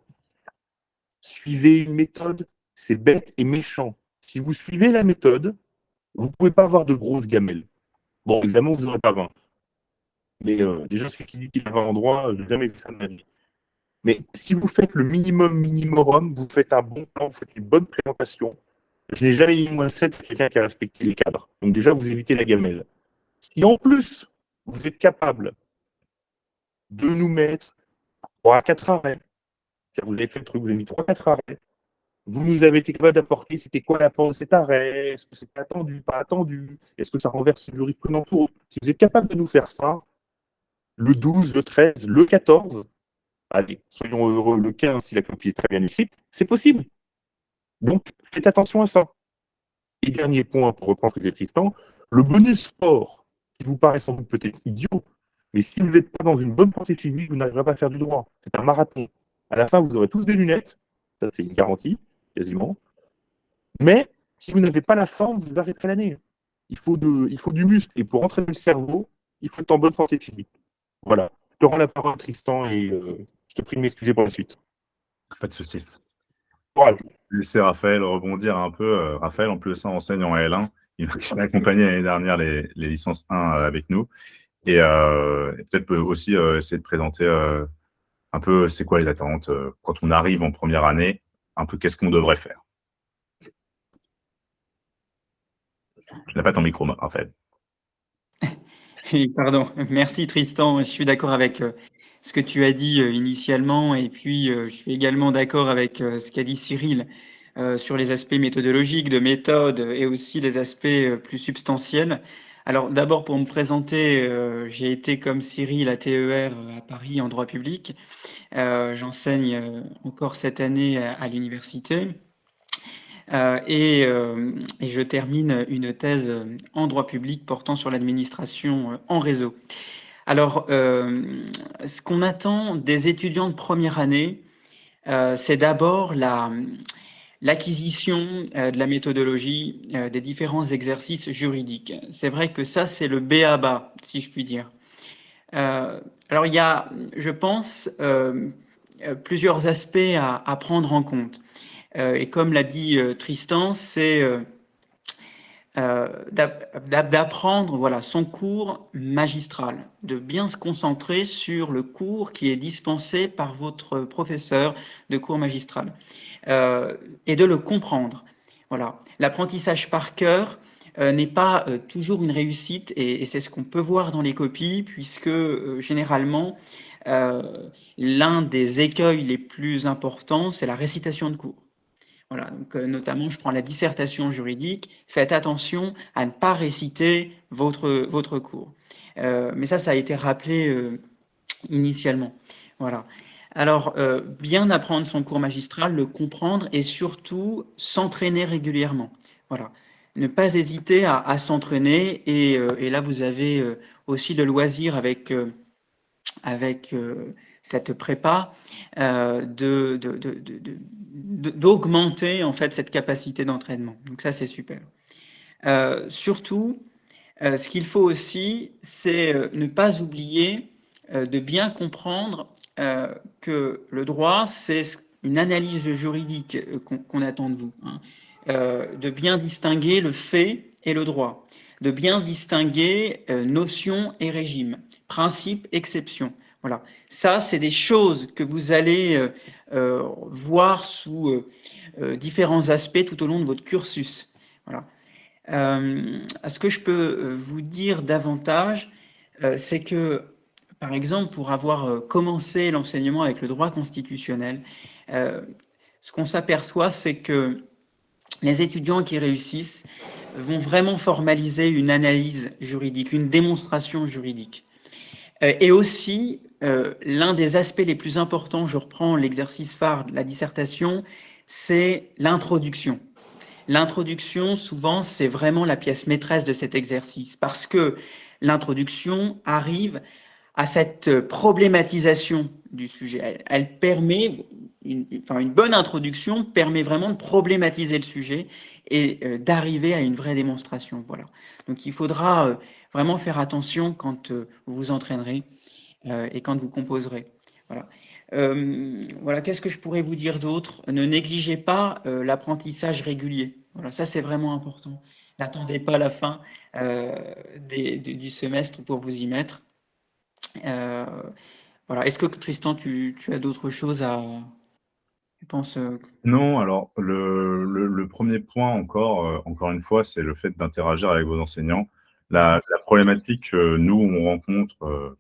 Suivez une méthode, c'est bête et méchant. Si vous suivez la méthode, vous ne pouvez pas avoir de grosses gamelles. Bon, évidemment, vous n'aurez pas 20. Mais déjà, celui qui dit qu'il a 20 endroits, je n'ai jamais vu ça de ma vie. Mais si vous faites le minimum, vous faites un bon plan, vous faites une bonne présentation. Je n'ai jamais eu moins 7 à quelqu'un qui a respecté les cadres. Donc déjà, vous évitez la gamelle. Si en plus, vous êtes capable de nous mettre 3 à 4 arrêts, c'est-à-dire vous avez fait le truc, vous avez mis 3 à 4 arrêts, vous nous avez été capable d'apporter c'était quoi la force de cet arrêt, est-ce que c'est attendu, pas attendu, est-ce que ça renverse le jurisprudence pour eux. Si vous êtes capable de nous faire ça, le 12, le 13, le 14, allez, soyons heureux, le 15, si la copie est très bien écrite, c'est possible. Donc, faites attention à ça. Et dernier point, pour reprendre ce que disait Tristan, le bonus sport, qui vous paraît sans doute peut-être idiot, mais si vous n'êtes pas dans une bonne santé physique, vous n'arriverez pas à faire du droit. C'est un marathon. À la fin, vous aurez tous des lunettes, ça c'est une garantie, quasiment. Mais si vous n'avez pas la forme, vous arrêterez l'année. Il faut du muscle. Et pour entraîner le cerveau, il faut être en bonne santé physique. Voilà. Je te rends la parole, Tristan, et je te prie de m'excuser pour la suite. Pas de souci. Courage. Laisser Raphaël rebondir un peu. Raphaël, en plus, enseigne en L1. Il a accompagné l'année dernière les licences 1 avec nous. Et peut-être peut aussi essayer de présenter un peu c'est quoi les attentes quand on arrive en première année, un peu qu'est-ce qu'on devrait faire. Tu n'as pas ton micro, Raphaël. Pardon, merci Tristan, je suis d'accord avec ce que tu as dit initialement et puis je suis également d'accord avec ce qu'a dit Cyril sur les aspects méthodologiques, de méthode et aussi les aspects plus substantiels. Alors d'abord pour me présenter, j'ai été comme Cyril à TER à Paris en droit public. J'enseigne encore cette année à l'université. Et je termine une thèse en droit public portant sur l'administration en réseau. Alors, ce qu'on attend des étudiants de première année, c'est d'abord l'acquisition de la méthodologie des différents exercices juridiques. C'est vrai que ça, c'est le b.a.-ba, si je puis dire. Alors, il y a, je pense, plusieurs aspects à prendre en compte. Et comme l'a dit Tristan, c'est d'apprendre voilà, son cours magistral, de bien se concentrer sur le cours qui est dispensé par votre professeur de cours magistral et de le comprendre. Voilà. L'apprentissage par cœur n'est pas toujours une réussite et c'est ce qu'on peut voir dans les copies puisque généralement l'un des écueils les plus importants, c'est la récitation de cours. Voilà, donc notamment, je prends la dissertation juridique. Faites attention à ne pas réciter votre cours. Mais ça a été rappelé initialement. Voilà. Alors, bien apprendre son cours magistral, le comprendre et surtout s'entraîner régulièrement. Voilà. Ne pas hésiter à s'entraîner et là, vous avez aussi le loisir avec cette prépa, d'augmenter en fait cette capacité d'entraînement. Donc ça, c'est super. Surtout, ce qu'il faut aussi, c'est ne pas oublier de bien comprendre que le droit, c'est une analyse juridique qu'on attend de vous. Hein. De bien distinguer le fait et le droit, de bien distinguer notion et régime, principe, exception. Voilà, ça, c'est des choses que vous allez voir sous différents aspects tout au long de votre cursus. Voilà. Ce que je peux vous dire davantage, c'est que, par exemple, pour avoir commencé l'enseignement avec le droit constitutionnel, ce qu'on s'aperçoit, c'est que les étudiants qui réussissent vont vraiment formaliser une analyse juridique, une démonstration juridique. Et aussi, l'un des aspects les plus importants, je reprends l'exercice phare de la dissertation, c'est l'introduction. L'introduction, souvent, c'est vraiment la pièce maîtresse de cet exercice, parce que l'introduction arrive à cette problématisation du sujet. Elle permet, une bonne introduction permet vraiment de problématiser le sujet et d'arriver à une vraie démonstration. Voilà. Donc il faudra vraiment faire attention quand vous vous entraînerez et quand vous composerez. Voilà. Voilà, qu'est-ce que je pourrais vous dire d'autre? Ne négligez pas l'apprentissage régulier. Voilà, ça c'est vraiment important. N'attendez pas la fin du semestre pour vous y mettre. Voilà. Est-ce que Tristan, tu as d'autres choses à... Je pense. Non, alors le premier point encore une fois, c'est le fait d'interagir avec vos enseignants. La problématique que nous, on rencontre,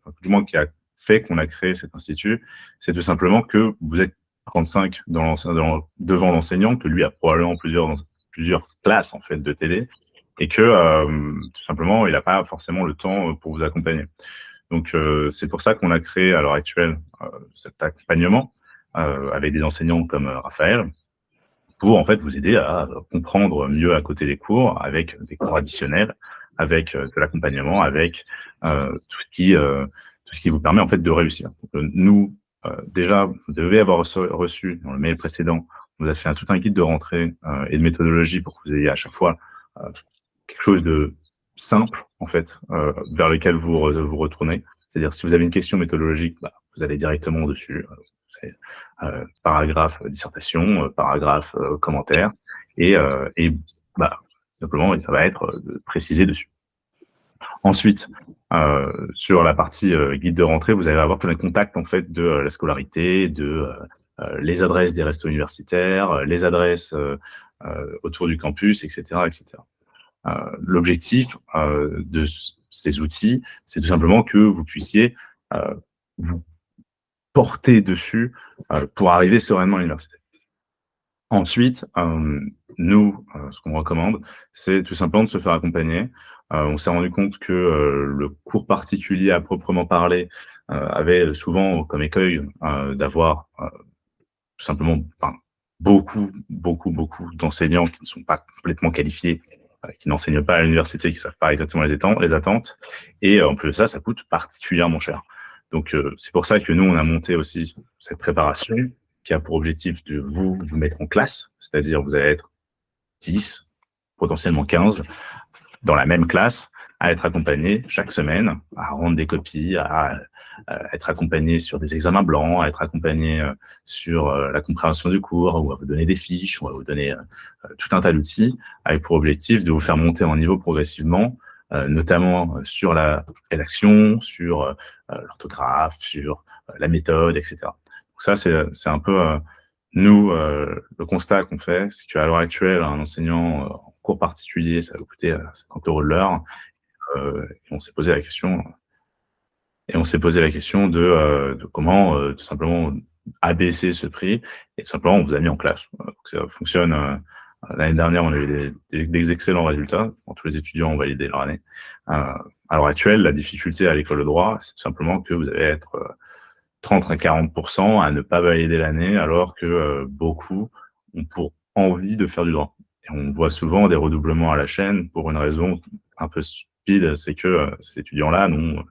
enfin, du moins qui a fait qu'on a créé cet institut, c'est tout simplement que vous êtes 35 devant l'enseignant, que lui a probablement plusieurs classes en fait de télé, et que tout simplement, il n'a pas forcément le temps pour vous accompagner. Donc, c'est pour ça qu'on a créé à l'heure actuelle cet accompagnement avec des enseignants comme Raphaël, pour en fait vous aider à comprendre mieux à côté des cours, avec des cours additionnels, avec de l'accompagnement, avec tout ce qui vous permet en fait de réussir. Donc, nous, déjà, vous devez avoir reçu dans le mail précédent, on vous a fait tout un guide de rentrée et de méthodologie pour que vous ayez à chaque fois quelque chose de simple en fait vers lequel vous retournez. C'est-à-dire si vous avez une question méthodologique, vous allez directement dessus. Paragraphe dissertation, paragraphe commentaire, et simplement ça va être précisé dessus. Ensuite, sur la partie guide de rentrée, vous allez avoir plein de contacts en fait de la scolarité, de les adresses des restos universitaires, les adresses autour du campus, etc., etc. L'objectif de ces outils, c'est tout simplement que vous puissiez vous porter dessus pour arriver sereinement à l'université. Ensuite, nous, ce qu'on recommande, c'est tout simplement de se faire accompagner. On s'est rendu compte que le cours particulier à proprement parler avait souvent comme écueil d'avoir tout simplement beaucoup d'enseignants qui ne sont pas complètement qualifiés, qui n'enseignent pas à l'université, qui ne savent pas exactement les attentes. Et en plus de ça, ça coûte particulièrement cher. Donc, c'est pour ça que nous, on a monté aussi cette préparation qui a pour objectif de vous mettre en classe, c'est-à-dire vous allez être 10, potentiellement 15, dans la même classe, à être accompagné chaque semaine, à rendre des copies, à être accompagné sur des examens blancs, à être accompagné sur la compréhension du cours, ou à vous donner des fiches, ou à vous donner tout un tas d'outils, avec pour objectif de vous faire monter en niveau progressivement, notamment sur la rédaction, sur l'orthographe, sur la méthode, etc. Donc ça, c'est un peu nous, le constat qu'on fait, c'est qu'à l'heure actuelle, un enseignant en cours particulier, ça va coûter 50 € de l'heure. Et on s'est posé la question de comment tout simplement abaisser ce prix, et tout simplement on vous a mis en classe. Donc ça fonctionne. L'année dernière, on a eu des excellents résultats. Tous les étudiants ont validé leur année. À l'heure actuelle, la difficulté à l'école de droit, c'est tout simplement que vous allez être 30 à 40% à ne pas valider l'année, alors que beaucoup ont pour envie de faire du droit. Et on voit souvent des redoublements à la chaîne pour une raison un peu stupide, c'est que ces étudiants-là n'ont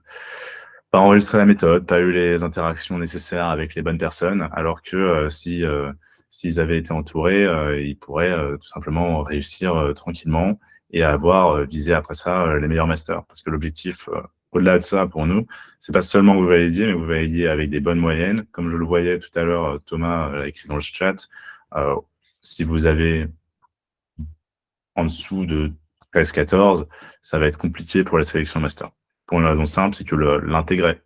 pas enregistré la méthode, pas eu les interactions nécessaires avec les bonnes personnes, alors que s'ils avaient été entourés, ils pourraient tout simplement réussir tranquillement et avoir visé après ça les meilleurs masters. Parce que l'objectif, au-delà de ça, pour nous, c'est pas seulement que vous validiez, mais que vous validiez avec des bonnes moyennes. Comme je le voyais tout à l'heure, Thomas l'a écrit dans le chat, si vous avez en dessous de 13-14, ça va être compliqué pour la sélection master. Pour une raison simple, c'est que l'intégrer,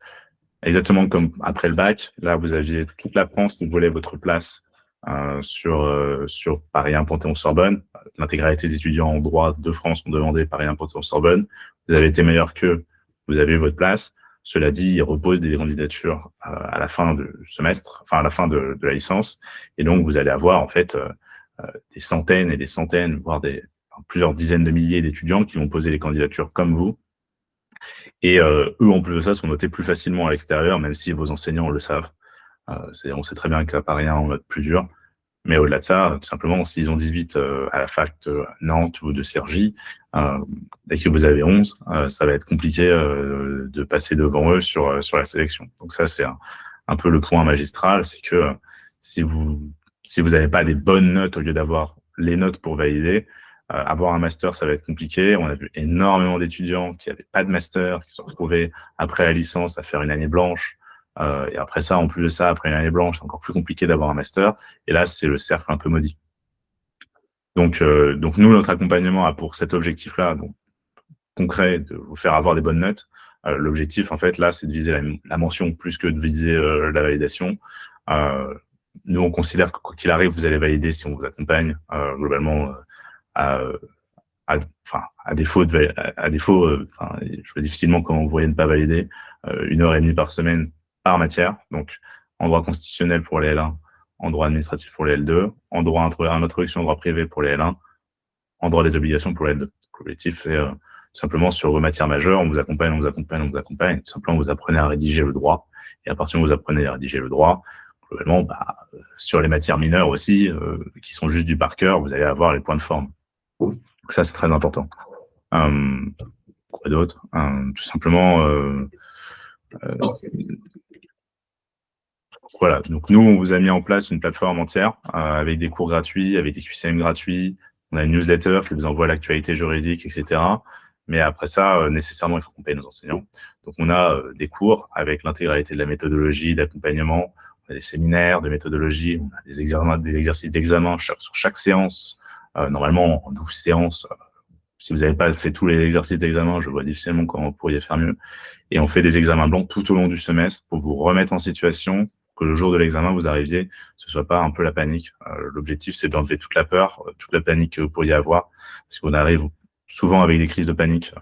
exactement comme après le bac, là, vous aviez toute la France qui volait votre place sur Paris 1 Panthéon-Sorbonne. L'intégralité des étudiants en droit de France ont demandé Paris 1 Panthéon-Sorbonne. Vous avez été meilleur qu'eux, vous avez eu votre place. Cela dit, il repose des candidatures à la fin du semestre, enfin à la fin de la licence, et donc vous allez avoir en fait des centaines et des centaines, voire plusieurs dizaines de milliers d'étudiants qui vont poser les candidatures comme vous. Et eux, en plus de ça, sont notés plus facilement à l'extérieur, même si vos enseignants le savent. On sait très bien qu'à Paris 1, on note plus dur. Mais au-delà de ça, tout simplement, s'ils ont 18 à la fac de Nantes ou de Cergy, dès que vous avez 11, ça va être compliqué de passer devant eux sur la sélection. Donc ça, c'est un peu le point magistral, c'est que si vous n'avez pas des bonnes notes au lieu d'avoir les notes pour valider, avoir un master, ça va être compliqué. On a vu énormément d'étudiants qui n'avaient pas de master, qui se sont retrouvés après la licence à faire une année blanche. Et après ça, en plus de ça, après une année blanche, c'est encore plus compliqué d'avoir un master. Et là, c'est le cercle un peu maudit. Donc nous, notre accompagnement a pour cet objectif-là, donc concret, de vous faire avoir des bonnes notes. L'objectif, en fait, là, c'est de viser la mention plus que de viser la validation. Nous, on considère que quoi qu'il arrive, vous allez valider si on vous accompagne. Globalement, à défaut, je vois difficilement comment vous pourriez ne pas valider 1h30 par semaine par matière. Donc, en droit constitutionnel pour les L1, en droit administratif pour les L2, en droit introduction au droit privé pour les L1, en droit des obligations pour les L2. L'objectif, c'est simplement sur vos matières majeures, on vous accompagne. Tout simplement, vous apprenez à rédiger le droit. Et à partir du moment où vous apprenez à rédiger le droit, globalement, sur les matières mineures aussi, qui sont juste du par cœur, vous allez avoir les points de forme. Donc ça, c'est très important. Quoi d'autre? Tout simplement, voilà. Donc nous, on vous a mis en place une plateforme entière avec des cours gratuits, avec des QCM gratuits. On a une newsletter qui vous envoie l'actualité juridique, etc. Mais après ça, nécessairement, il faut qu'on paye nos enseignants. Donc on a des cours avec l'intégralité de la méthodologie, d'accompagnement. On a des séminaires de méthodologie, on a des exercices d'examen sur chaque séance. Normalement, en 12 séances, si vous n'avez pas fait tous les exercices d'examen, je vois difficilement comment vous pourriez faire mieux. Et on fait des examens blancs tout au long du semestre pour vous remettre en situation, que le jour de l'examen, vous arriviez, ce soit pas un peu la panique. L'objectif, c'est d'enlever toute la peur, toute la panique que vous pourriez avoir, parce qu'on arrive souvent avec des crises de panique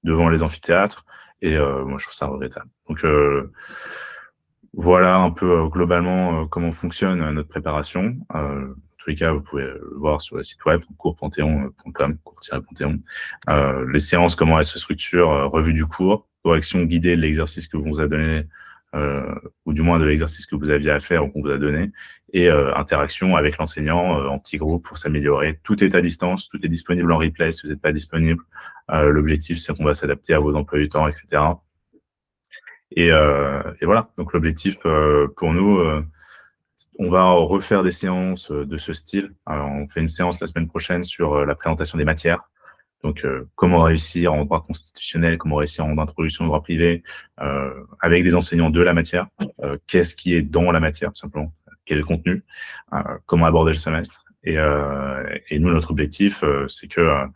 devant les amphithéâtres, et moi, je trouve ça regrettable. Donc, voilà un peu globalement comment fonctionne notre préparation. En tous les cas, vous pouvez le voir sur le site web, cours-panthéon.com, cours-panthéon. Les séances, comment elles se structurent, revue du cours, correction guidée de l'exercice que vous vous a donné, ou du moins de l'exercice que vous aviez à faire ou qu'on vous a donné, et interaction avec l'enseignant en petits groupes pour s'améliorer. Tout est à distance, tout est disponible en replay si vous n'êtes pas disponible. L'objectif, c'est qu'on va s'adapter à vos emplois du temps, etc. Et voilà, donc l'objectif pour nous, on va refaire des séances de ce style. On fait une séance la semaine prochaine sur la présentation des matières. Donc, comment réussir en droit constitutionnel, comment réussir en introduction au droit privé, avec des enseignants de la matière. Qu'est-ce qui est dans la matière, tout simplement, quel est le contenu, comment aborder le semestre. Et nous, notre objectif, c'est que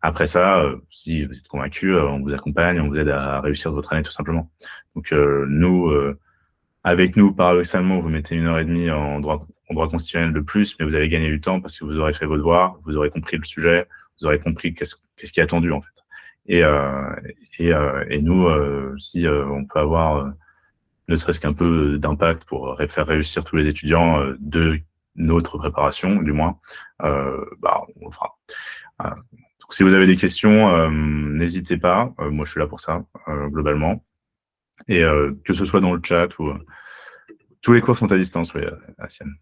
après ça, si vous êtes convaincu, on vous accompagne, on vous aide à réussir votre année tout simplement. Donc avec nous, paradoxalement, vous mettez 1h30 en droit constitutionnel de plus, mais vous avez gagné du temps parce que vous aurez fait vos devoirs, vous aurez compris le sujet, vous aurez compris qu'est-ce qui est attendu en fait. Et nous, si on peut avoir ne serait-ce qu'un peu d'impact pour faire réussir tous les étudiants de notre préparation, du moins, on le fera. Donc, si vous avez des questions, n'hésitez pas. Moi, je suis là pour ça, globalement. Et que ce soit dans le chat ou... tous les cours sont à distance, oui, Asiane.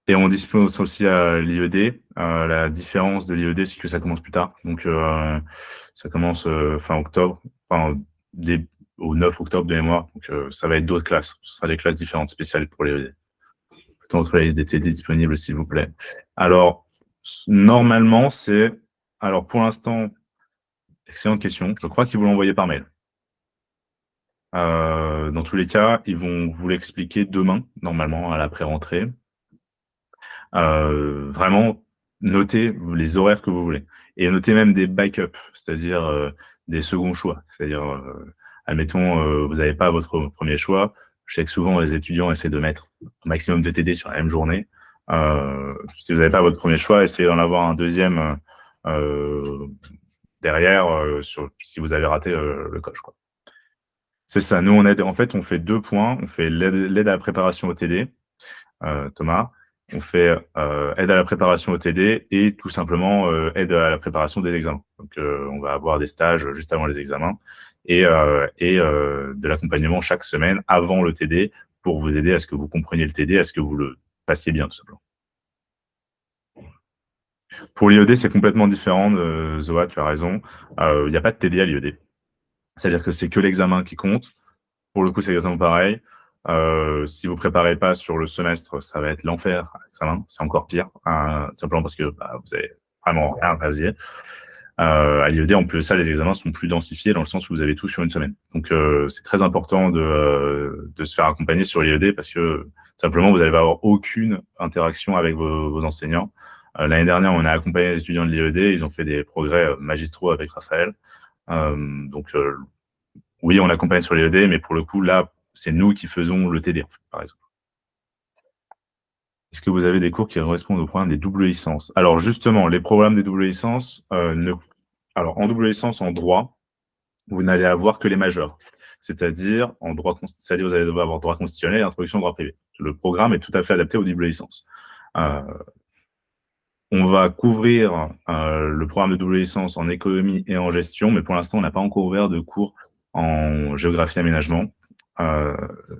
Et on dispose aussi à l'IED. La différence de l'IED, c'est que ça commence plus tard. Donc, ça commence fin octobre, au 9 octobre de mémoire. Donc, ça va être d'autres classes. Ce sera des classes différentes, spéciales pour l'IED. Entre les SDT disponibles, s'il vous plaît. Alors, normalement, c'est... Alors, pour l'instant, excellente question. Je crois qu'ils vous l'ont envoyé par mail. Dans tous les cas, ils vont vous l'expliquer demain, normalement, à la pré-rentrée. Vraiment, notez les horaires que vous voulez. Et notez même des backups, c'est-à-dire des seconds choix. C'est-à-dire, admettons, vous n'avez pas votre premier choix. Je sais que souvent, les étudiants essaient de mettre un maximum de TD sur la même journée. Si vous n'avez pas votre premier choix, essayez d'en avoir un deuxième derrière si vous avez raté le coche, quoi. C'est ça. Nous, on fait 2 points. On fait l'aide à la préparation au TD, Thomas. On fait aide à la préparation au TD et tout simplement aide à la préparation des examens. Donc, on va avoir des stages juste avant les examens et de l'accompagnement chaque semaine avant le TD pour vous aider à ce que vous compreniez le TD, à ce que vous le passiez bien, tout simplement. Pour l'IED, c'est complètement différent, Zoa, tu as raison. Il n'y a pas de TD à l'IED. C'est-à-dire que c'est que l'examen qui compte. Pour le coup, c'est exactement pareil. Si vous préparez pas sur le semestre, ça va être l'enfer à l'examen. C'est encore pire, simplement parce que vous avez vraiment rien à dire. À l'IED, en plus de ça, les examens sont plus densifiés dans le sens où vous avez tout sur une semaine. Donc, c'est très important de se faire accompagner sur l'IED parce que simplement, vous n'allez avoir aucune interaction avec vos enseignants. L'année dernière, on a accompagné les étudiants de l'IED. Ils ont fait des progrès magistraux avec Raphaël. Donc, oui, on accompagne sur l'IED, mais pour le coup, là, c'est nous qui faisons le TD, en fait, par exemple. Est-ce que vous avez des cours qui correspondent au programme des doubles licences? Alors, justement, les programmes des doubles licences, alors, en double licence, en droit, vous n'allez avoir que les majeurs. C'est-à-dire, en droit, c'est-à-dire vous allez devoir avoir droit constitutionnel et introduction au droit privé. Le programme est tout à fait adapté aux double licences. On va couvrir le programme de double licence en économie et en gestion, mais pour l'instant, on n'a pas encore ouvert de cours en géographie aménagement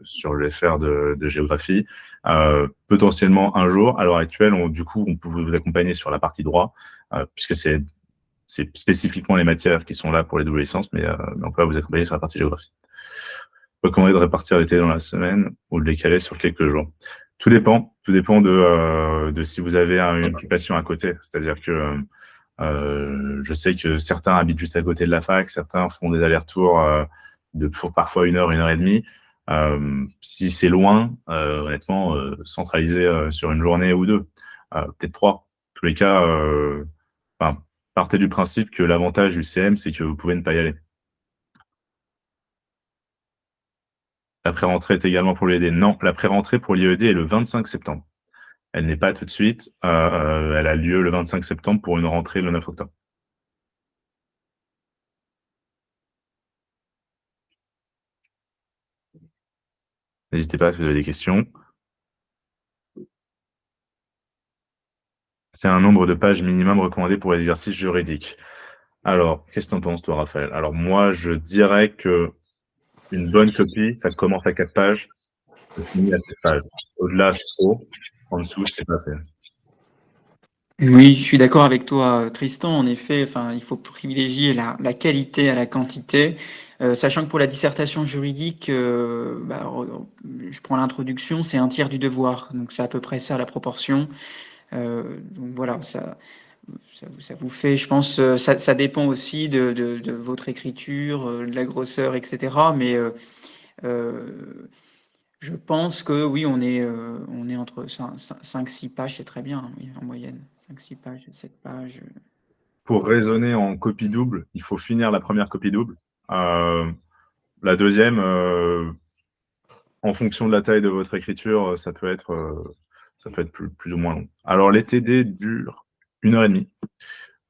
sur les FR de géographie. Potentiellement un jour. À l'heure actuelle, du coup, on peut vous accompagner sur la partie droit, puisque c'est spécifiquement les matières qui sont là pour les doubles licences, mais on peut vous accompagner sur la partie géographie. Recommander de répartir l'été dans la semaine ou de les caler sur quelques jours. Tout dépend de si vous avez une occupation à côté. C'est-à-dire que je sais que certains habitent juste à côté de la fac, certains font des allers-retours pour parfois 1 heure, 1 heure et demie. Si c'est loin, honnêtement, centraliser sur une journée ou 2, peut-être 3. En tous les cas, partez du principe que l'avantage du CM, c'est que vous pouvez ne pas y aller. La pré-rentrée est également pour l'IED. Non, la pré-rentrée pour l'IED est le 25 septembre. Elle n'est pas tout de suite. Elle a lieu le 25 septembre pour une rentrée le 9 octobre. N'hésitez pas si vous avez des questions. C'est un nombre de pages minimum recommandé pour l'exercice juridique. Alors, qu'est-ce que tu en penses, toi, Raphaël? Alors, moi, je dirais que une bonne copie, ça commence à 4 pages, ça finit à 7 pages. Au-delà, c'est trop. En dessous, c'est pas assez. Oui, je suis d'accord avec toi, Tristan. En effet, il faut privilégier la qualité à la quantité, sachant que pour la dissertation juridique, je prends l'introduction, c'est 1/3 du devoir, donc c'est à peu près ça la proportion. Donc voilà, ça vous fait, je pense, ça dépend aussi de votre écriture, de la grosseur, etc. Mais je pense que oui, on est entre 5-6 pages, c'est très bien, hein, oui, en moyenne. 5-6 pages, 7 pages. Pour raisonner en copie double, il faut finir la première copie double. La deuxième, en fonction de la taille de votre écriture, ça peut être plus ou moins long. Alors, les TD durent 1 heure et demie,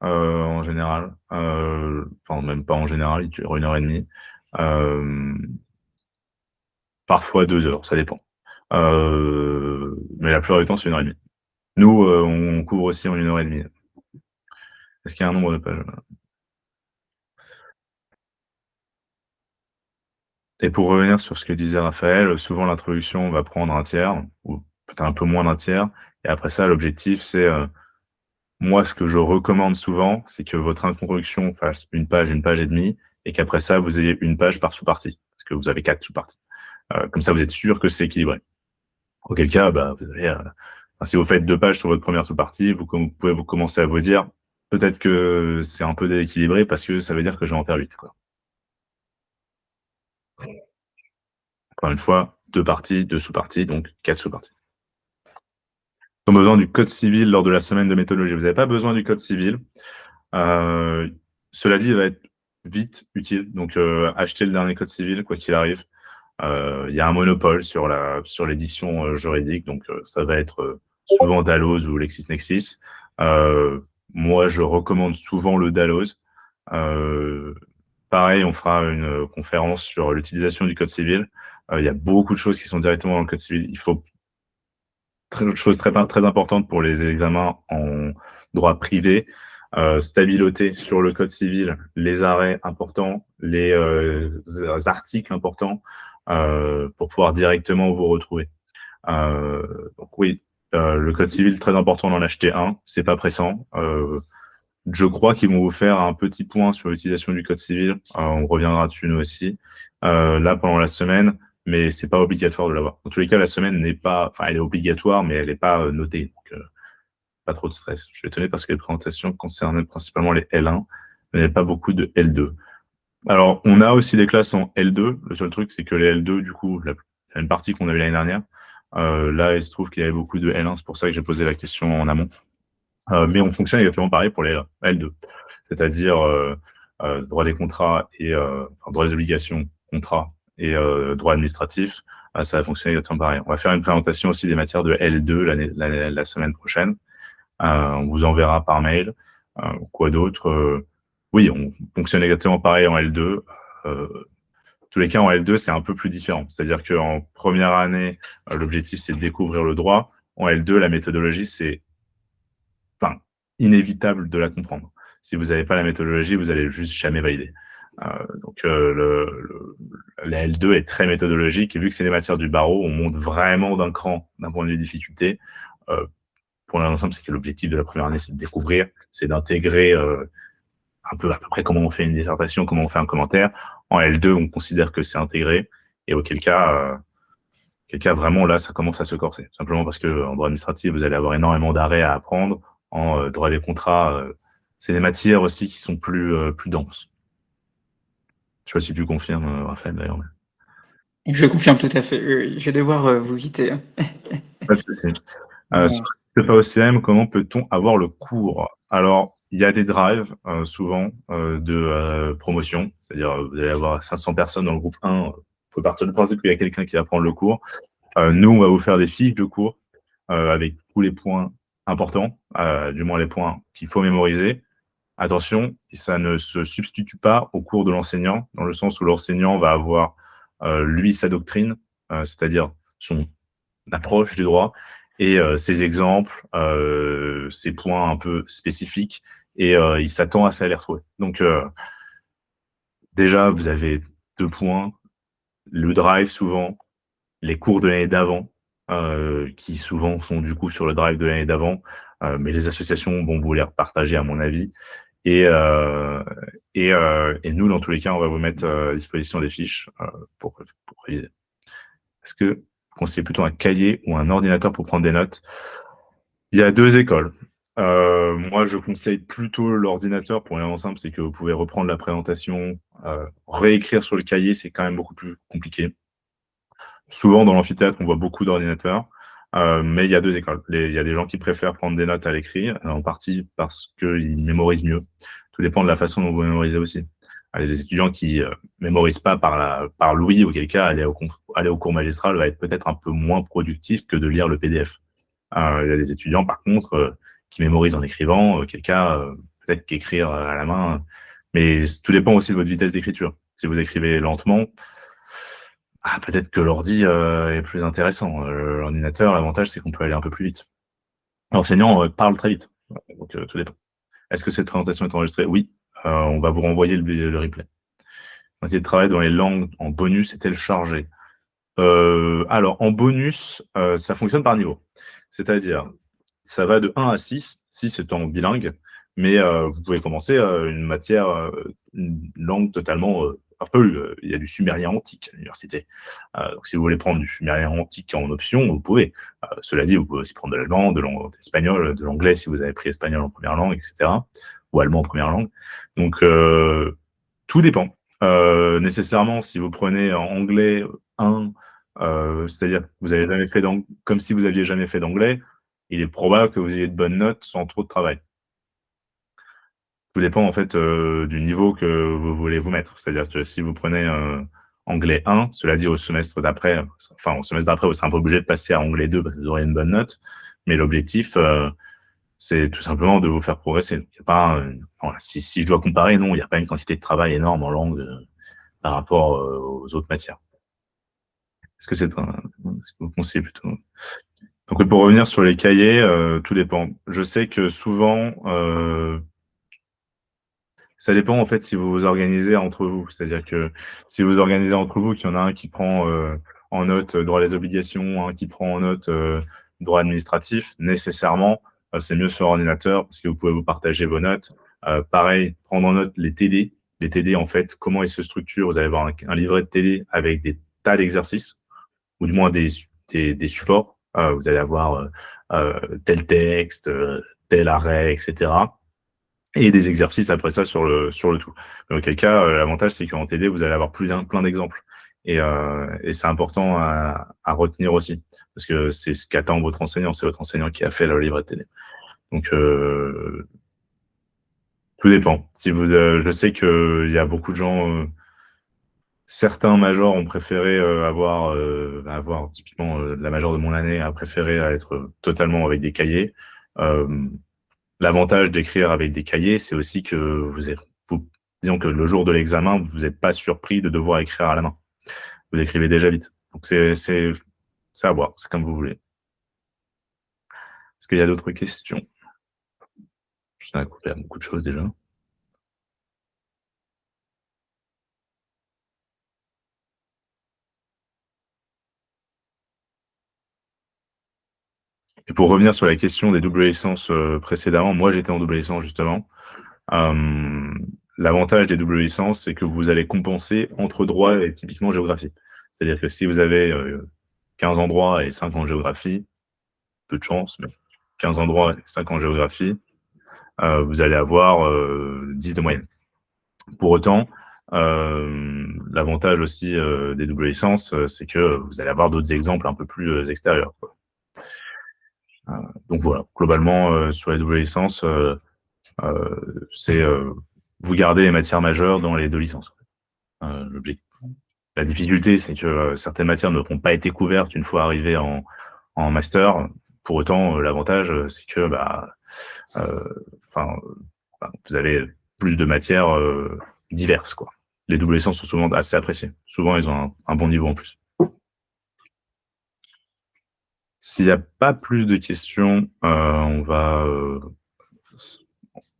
en général. Même pas en général, ils durent 1 heure et demie. Parfois 2 heures, ça dépend. Mais la plupart du temps, c'est 1 heure et demie. Nous, on couvre aussi en 1 heure et demie. Est-ce qu'il y a un nombre de pages? Et pour revenir sur ce que disait Raphaël, souvent l'introduction va prendre 1/3, ou peut-être un peu moins d'1/3. Et après ça, l'objectif, c'est, moi, ce que je recommande souvent, c'est que votre introduction fasse 1 page, 1 page et demie, et qu'après ça, vous ayez 1 page par sous-partie, parce que vous avez 4 sous-parties. Comme ça, vous êtes sûr que c'est équilibré. Auquel cas, vous avez, si vous faites 2 pages sur votre première sous-partie, vous pouvez vous commencer à vous dire, peut-être que c'est un peu déséquilibré parce que ça veut dire que je vais en faire 8, quoi. Encore une fois, 2 parties, 2 sous-parties, donc 4 sous-parties. Ils ont besoin du code civil lors de la semaine de méthodologie. Vous n'avez pas besoin du code civil. Cela dit, il va être vite utile. Donc, achetez le dernier code civil, quoi qu'il arrive. Il y a un monopole sur l'édition juridique, donc ça va être souvent Dalloz ou LexisNexis. Moi, je recommande souvent le Dalloz. Pareil, on fera une conférence sur l'utilisation du code civil. Il y a beaucoup de choses qui sont directement dans le code civil. Il faut chose très importante pour les examens en droit privé, stabiloté sur le code civil, les arrêts importants, les articles importants. pour pouvoir directement vous retrouver. Donc oui, le code civil, très important d'en acheter un, c'est pas pressant. Je crois qu'ils vont vous faire un petit point sur l'utilisation du code civil. On reviendra dessus nous aussi. Là, pendant la semaine, mais c'est pas obligatoire de l'avoir. Dans tous les cas, la semaine n'est pas, enfin, elle est obligatoire, mais elle n'est pas notée. Donc, pas trop de stress. Je suis étonné parce que les présentations concernaient principalement les L1, mais il n'y avait pas beaucoup de L2. Alors, on a aussi des classes en L2. Le seul truc, c'est que les L2, du coup, il y a une partie qu'on avait l'année dernière. Là, il se trouve qu'il y avait beaucoup de L1. C'est pour ça que j'ai posé la question en amont. Mais on fonctionne exactement pareil pour les L2. C'est-à-dire droit des contrats et droit des obligations, contrats et droit administratif. Ça va fonctionner exactement pareil. On va faire une présentation aussi des matières de L2 la semaine prochaine. On vous enverra par mail. Quoi d'autre oui, on fonctionne exactement pareil en L2. Tous les cas, en L2, c'est un peu plus différent. C'est-à-dire qu'en première année, l'objectif, c'est de découvrir le droit. En L2, la méthodologie, c'est inévitable de la comprendre. Si vous n'avez pas la méthodologie, vous allez juste jamais valider. Donc, la L2 est très méthodologique. Et vu que c'est des matières du barreau, on monte vraiment d'un cran d'un point de vue difficulté. Pour l'ensemble, c'est que l'objectif de la première année, c'est de découvrir, c'est d'intégrer un peu à peu près comment on fait une dissertation, comment on fait un commentaire. En L2, on considère que c'est intégré, et auquel cas, vraiment, là, ça commence à se corser. Simplement parce qu'en droit administratif, vous allez avoir énormément d'arrêts à apprendre. En droit des contrats, c'est des matières aussi qui sont plus denses. Je ne sais pas si tu confirmes, Raphaël, d'ailleurs. Mais... Je confirme tout à fait. Je vais devoir vous quitter. Pas de souci. Si c'est pas OCM, comment peut-on avoir le cours? Alors, il y a des drives, souvent, de promotion. C'est-à-dire, vous allez avoir 500 personnes dans le groupe 1. Vous pouvez partir du principe qu'il y a quelqu'un qui va prendre le cours. Nous, on va vous faire des fiches de cours avec tous les points importants, du moins les points qu'il faut mémoriser. Attention, ça ne se substitue pas au cours de l'enseignant, dans le sens où l'enseignant va avoir, lui, sa doctrine, c'est-à-dire son approche du droit, et ses exemples, ses points un peu spécifiques, et il s'attend à ça à les retrouver. Donc, déjà, vous avez 2 points, le drive souvent, les cours de l'année d'avant, qui souvent sont du coup sur le drive de l'année d'avant, mais les associations vont vous les repartager à mon avis. Et nous, dans tous les cas, on va vous mettre à disposition des fiches pour réviser. Est-ce que vous conseillez plutôt un cahier ou un ordinateur pour prendre des notes? Il y a 2 écoles. Moi, je conseille plutôt l'ordinateur pour une raison simple, c'est que vous pouvez reprendre la présentation, réécrire sur le cahier, c'est quand même beaucoup plus compliqué. Souvent, dans l'amphithéâtre, on voit beaucoup d'ordinateurs, mais il y a 2 écoles. Il y a des gens qui préfèrent prendre des notes à l'écrit, en partie parce qu'ils mémorisent mieux. Tout dépend de la façon dont vous mémorisez aussi. Il y a des étudiants qui mémorisent pas par l'ouïe, auquel cas aller au cours magistral va être peut-être un peu moins productif que de lire le PDF. Il y a des étudiants, par contre, qui mémorisent en écrivant, auquel cas, peut-être qu'écrire à la main, mais tout dépend aussi de votre vitesse d'écriture. Si vous écrivez lentement, peut-être que l'ordi est plus intéressant. L'ordinateur, l'avantage, c'est qu'on peut aller un peu plus vite. L'enseignant parle très vite, donc tout dépend. Est-ce que cette présentation est enregistrée? Oui, on va vous renvoyer le replay. Quantité de travail dans les langues en bonus est téléchargée. Alors, en bonus, ça fonctionne par niveau. C'est-à-dire, ça va de 1 à 6, 6 étant bilingue, mais vous pouvez commencer une matière, une langue totalement il y a du sumérien antique à l'université. Donc, si vous voulez prendre du sumérien antique en option, vous pouvez. Cela dit, vous pouvez aussi prendre de l'allemand, de l'espagnol, de l'anglais si vous avez pris espagnol en première langue, etc. Ou allemand en première langue. Donc, tout dépend. Nécessairement, si vous prenez en anglais 1, c'est-à-dire que vous avez jamais fait comme si vous aviez jamais fait d'anglais, il est probable que vous ayez de bonnes notes sans trop de travail. Tout dépend en fait du niveau que vous voulez vous mettre. C'est-à-dire que si vous prenez anglais 1, cela dit au semestre d'après, vous serez un peu obligé de passer à anglais 2 parce que vous aurez une bonne note. Mais l'objectif, c'est tout simplement de vous faire progresser. Donc, y a pas, si je dois comparer, non, il n'y a pas une quantité de travail énorme en langue par rapport aux autres matières. Est-ce que vous conseillez plutôt? Donc, pour revenir sur les cahiers, tout dépend. Je sais que souvent, Ça dépend en fait si vous vous organisez entre vous. C'est-à-dire que si vous organisez entre vous, qu'il y en a un qui prend en note droit des obligations, un qui prend en note droit administratif, nécessairement, c'est mieux sur ordinateur parce que vous pouvez vous partager vos notes. Pareil, prendre en note les TD. Les TD, en fait, comment ils se structurent. Vous allez avoir un livret de TD avec des tas d'exercices, ou du moins des supports. Vous allez avoir tel texte, tel arrêt, etc. Et des exercices après ça sur le tout. Dans quel cas, l'avantage, c'est qu'en TD, vous allez avoir plein d'exemples. Et c'est important à retenir aussi, parce que c'est ce qu'attend votre enseignant. C'est votre enseignant qui a fait le livret de TD. Donc, tout dépend. Si vous, je sais qu'il y a beaucoup de gens, certains majors ont préféré avoir typiquement la majeure de mon année a préféré être totalement avec des cahiers. L'avantage d'écrire avec des cahiers, c'est aussi que disons que le jour de l'examen, vous n'êtes pas surpris de devoir écrire à la main. Vous écrivez déjà vite. Donc c'est à voir, c'est comme vous voulez. Est-ce qu'il y a d'autres questions? Je sais qu'il y a beaucoup de choses déjà. Et pour revenir sur la question des doubles licences précédemment, moi j'étais en double licence justement. L'avantage des doubles licences, c'est que vous allez compenser entre droit et typiquement géographie. C'est-à-dire que si vous avez 15 ans droit et 5 ans géographie, peu de chance, mais 15 ans droit et 5 ans géographie, vous allez avoir 10 de moyenne. Pour autant, l'avantage aussi des doubles licences, c'est que vous allez avoir d'autres exemples un peu plus extérieurs, quoi. Donc voilà, globalement, sur les doubles licences, c'est vous gardez les matières majeures dans les deux licences. La difficulté, c'est que certaines matières ne n'auront pas été couvertes une fois arrivées en master. Pour autant, l'avantage, c'est que vous avez plus de matières diverses, quoi. Les doubles licences sont souvent assez appréciées. Souvent, ils ont un bon niveau en plus. S'il n'y a pas plus de questions, on va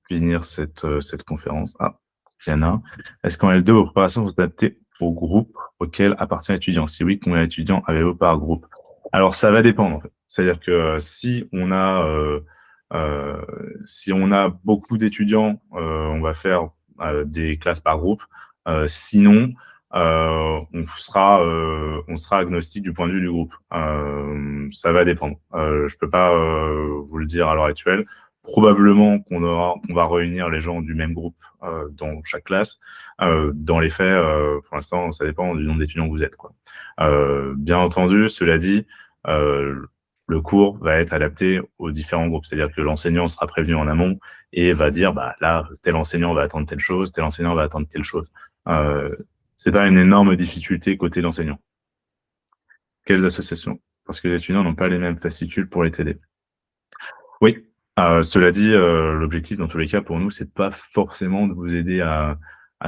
finir cette conférence. Ah, Diana, est-ce qu'en L2, vos préparations vont s'adapter au groupe auquel appartient l'étudiant? Si oui, combien d'étudiants avez-vous par groupe? Alors, ça va dépendre, en fait. C'est-à-dire que si on a beaucoup d'étudiants, on va faire des classes par groupe. Sinon, on sera agnostique du point de vue du groupe. Ça va dépendre. Je peux pas vous le dire à l'heure actuelle. Probablement qu'on va réunir les gens du même groupe dans chaque classe. Dans les faits, pour l'instant, ça dépend du nombre d'étudiants que vous êtes, quoi. Bien entendu, cela dit, le cours va être adapté aux différents groupes. C'est-à-dire que l'enseignant sera prévenu en amont et va dire, là, tel enseignant va attendre telle chose, tel enseignant va attendre telle chose. C'est pas une énorme difficulté côté l'enseignant. Quelles associations? Parce que les étudiants n'ont pas les mêmes fascicules pour les TD. Oui. Cela dit, l'objectif dans tous les cas pour nous, c'est pas forcément de vous aider à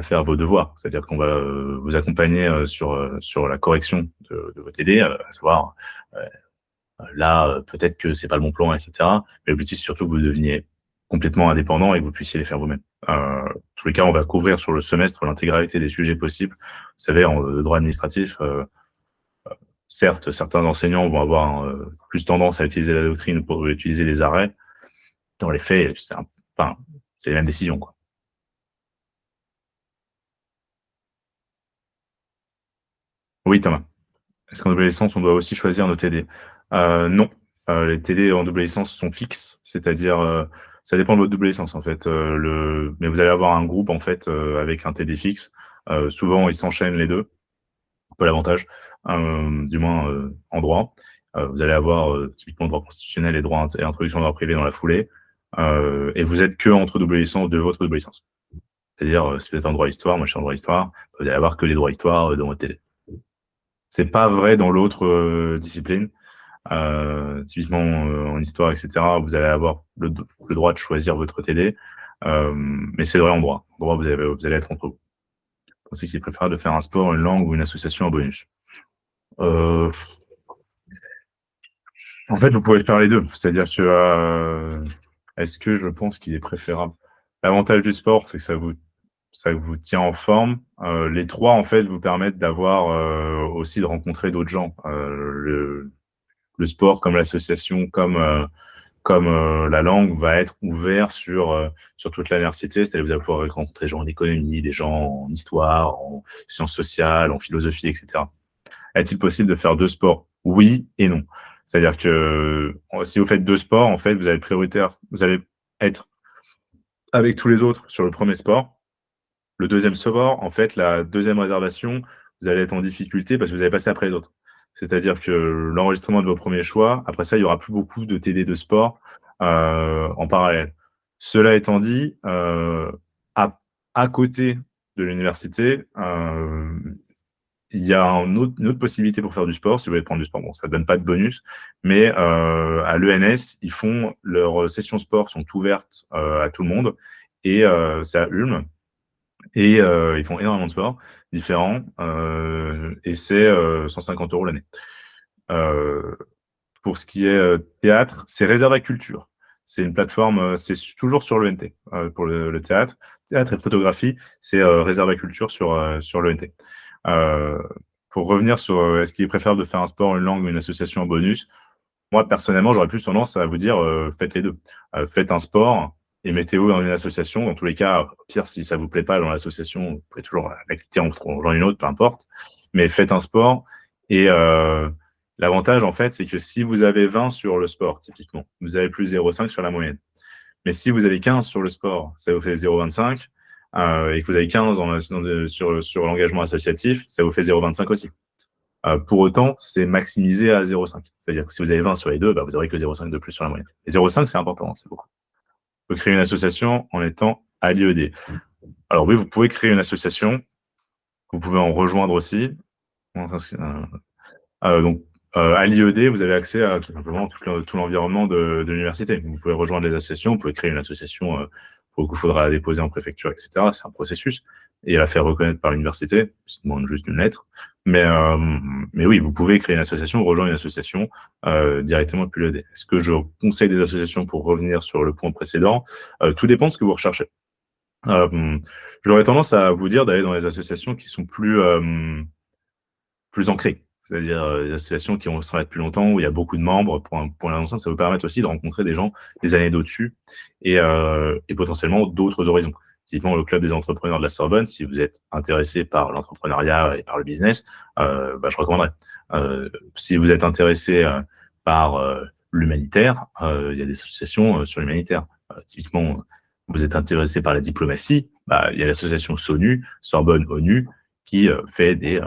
faire vos devoirs. C'est-à-dire qu'on va vous accompagner sur la correction de vos TD, à savoir là, peut-être que c'est pas le bon plan, etc. Mais l'objectif, c'est surtout que vous deveniez complètement indépendant et que vous puissiez les faire vous-même. Dans tous les cas, on va couvrir sur le semestre l'intégralité des sujets possibles. Vous savez, en droit administratif, certes, certains enseignants vont avoir plus tendance à utiliser la doctrine pour utiliser les arrêts. Dans les faits, c'est les mêmes décisions, quoi. Oui, Thomas. Est-ce qu'en double licence, on doit aussi choisir nos TD? Non. Les TD en double licence sont fixes, c'est-à-dire, ça dépend de votre double licence, en fait. Mais vous allez avoir un groupe, en fait, avec un TD fixe. Souvent, ils s'enchaînent les deux. Un peu l'avantage, du moins en droit. Vous allez avoir typiquement droit constitutionnel et introduction au droit privé dans la foulée. Et vous êtes que entre double licence de votre double licence. C'est-à-dire, si vous êtes en droit histoire, moi je suis en droit histoire, vous allez avoir que les droits histoire dans votre TD. C'est pas vrai dans l'autre discipline. Typiquement en histoire, etc., vous allez avoir le droit de choisir votre TD, mais c'est vrai en droit. En droit, vous allez être entre vous. Pensez qu'il est préférable de faire un sport, une langue ou une association en bonus? En fait, vous pouvez faire les deux. C'est-à-dire que est-ce que je pense qu'il est préférable? L'avantage du sport, c'est que ça vous tient en forme. Les 3, en fait, vous permettent d'avoir aussi de rencontrer d'autres gens. Le sport, comme l'association, comme la langue, va être ouvert sur toute l'université. C'est-à-dire que vous allez pouvoir rencontrer des gens en économie, des gens en histoire, en sciences sociales, en philosophie, etc. Est-il possible de faire 2 sports? Oui et non. C'est-à-dire que si vous faites 2 sports, en fait, vous allez être avec tous les autres sur le premier sport. Le deuxième sport, en fait, la deuxième réservation, vous allez être en difficulté parce que vous allez passer après les autres. C'est-à-dire que l'enregistrement de vos premiers choix, après ça, il y aura plus beaucoup de TD de sport en parallèle. Cela étant dit, à côté de l'université, il y a une autre possibilité pour faire du sport, si vous voulez prendre du sport. Bon, ça ne donne pas de bonus, mais à l'ENS, leurs sessions sport sont ouvertes à tout le monde, et c'est à Ulm, et ils font énormément de sports différents, et c'est 150 € l'année. Pour ce qui est théâtre, c'est Réserve à Culture. C'est une plateforme, c'est toujours sur l'ENT pour le théâtre. Théâtre et photographie, c'est Réserve à Culture sur l'ENT. Pour revenir sur est-ce qu'il est préférable de faire un sport, une langue ou une association en bonus, moi, personnellement, j'aurais plus tendance à vous dire faites les deux. Faites un sport et mettez-vous dans une association. Dans tous les cas, au pire, si ça ne vous plaît pas dans l'association, vous pouvez toujours la quitter en rejoignant une autre, peu importe. Mais faites un sport. Et l'avantage, en fait, c'est que si vous avez 20 sur le sport, typiquement, vous avez plus 0,5 sur la moyenne. Mais si vous avez 15 sur le sport, ça vous fait 0,25. Et que vous avez 15 sur l'engagement associatif, ça vous fait 0,25 aussi. Pour autant, c'est maximisé à 0,5. C'est-à-dire que si vous avez 20 sur les deux, vous n'aurez que 0,5 de plus sur la moyenne. Et 0,5, c'est important, c'est beaucoup. Vous pouvez créer une association en étant à l'IED. Alors oui, vous pouvez créer une association. Vous pouvez en rejoindre aussi. Donc, à l'IED, vous avez accès à tout simplement tout l'environnement de l'université. Vous pouvez rejoindre les associations, vous pouvez créer une association pour qu'il faudra la déposer en préfecture, etc. C'est un processus et la faire reconnaître par l'université. Ça demande juste une lettre. Mais oui, vous pouvez créer une association, rejoindre une association directement depuis l'IED. Est-ce que je conseille des associations pour revenir sur le point précédent? Tout dépend de ce que vous recherchez. J'aurais tendance à vous dire d'aller dans les associations qui sont plus ancrées. C'est-à-dire des associations qui sont là depuis longtemps, où il y a beaucoup de membres. Pour l'ensemble, ça vous permet aussi de rencontrer des gens des années d'au-dessus et potentiellement d'autres horizons. Typiquement, le club des entrepreneurs de la Sorbonne, si vous êtes intéressé par l'entrepreneuriat et par le business, je recommanderais. Si vous êtes intéressé par l'humanitaire, il y a des associations sur l'humanitaire. Typiquement, vous êtes intéressé par la diplomatie, il y a l'association SONU, Sorbonne ONU, qui fait des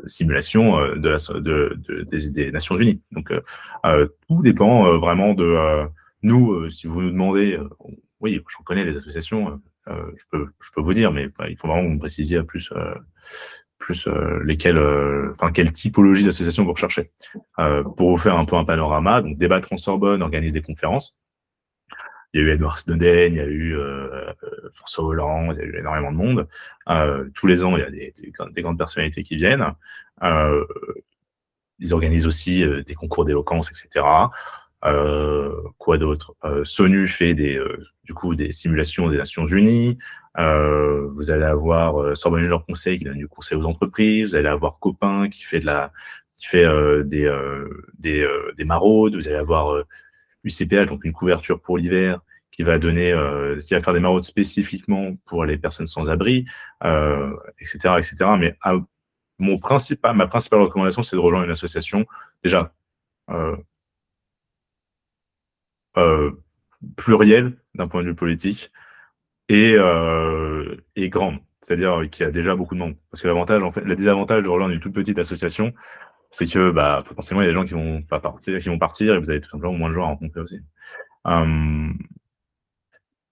simulation des Nations Unies. Donc, tout dépend vraiment de nous. Si vous nous demandez, oui, j'en connais les associations, je peux vous dire, mais il faut vraiment que vous me précisiez plus lesquelles, quelle typologie d'association vous recherchez. Pour vous faire un peu un panorama, donc Débattre en Sorbonne organise des conférences. Il y a eu Edward Snowden, il y a eu François Hollande, il y a eu énormément de monde. Tous les ans, il y a des grandes personnalités qui viennent. Ils organisent aussi des concours d'éloquence, etc. Quoi d'autre? SONU fait des simulations des Nations Unies. Vous allez avoir Sorbonne Junior Conseil qui donne du conseil aux entreprises. Vous allez avoir Copain qui fait des maraudes. Vous allez avoir UCPH, donc une couverture pour l'hiver, qui va faire des maraudes spécifiquement pour les personnes sans abri, etc., etc. Mais ma principale recommandation, c'est de rejoindre une association déjà plurielle d'un point de vue politique et grande, c'est-à-dire qui a déjà beaucoup de monde. Parce que le désavantage de rejoindre une toute petite association, c'est que potentiellement il y a des gens qui vont partir et vous avez tout simplement moins de gens à rencontrer aussi.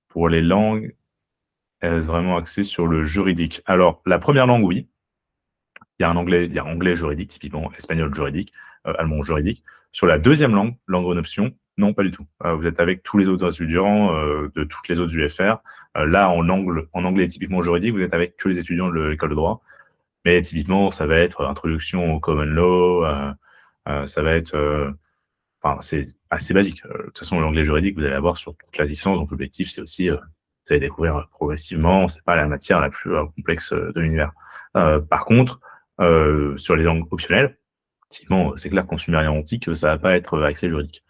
Pour les langues, est-ce vraiment axé sur le juridique? Alors, la première langue, oui. Il y a anglais juridique, typiquement, espagnol juridique, allemand juridique. Sur la deuxième langue en option, non, pas du tout. Vous êtes avec tous les autres étudiants de toutes les autres UFR. Là, en anglais typiquement juridique, vous êtes avec que les étudiants de l'école de droit. Mais typiquement, ça va être introduction au common law, ça va être... c'est assez basique. De toute façon, l'anglais juridique, vous allez avoir sur toute la licence. Donc, l'objectif, c'est aussi Vous allez découvrir progressivement, c'est pas la matière la plus complexe de l'univers. Par contre, sur les langues optionnelles, typiquement, c'est clair qu'en sumérien antique, ça va pas être axé juridique.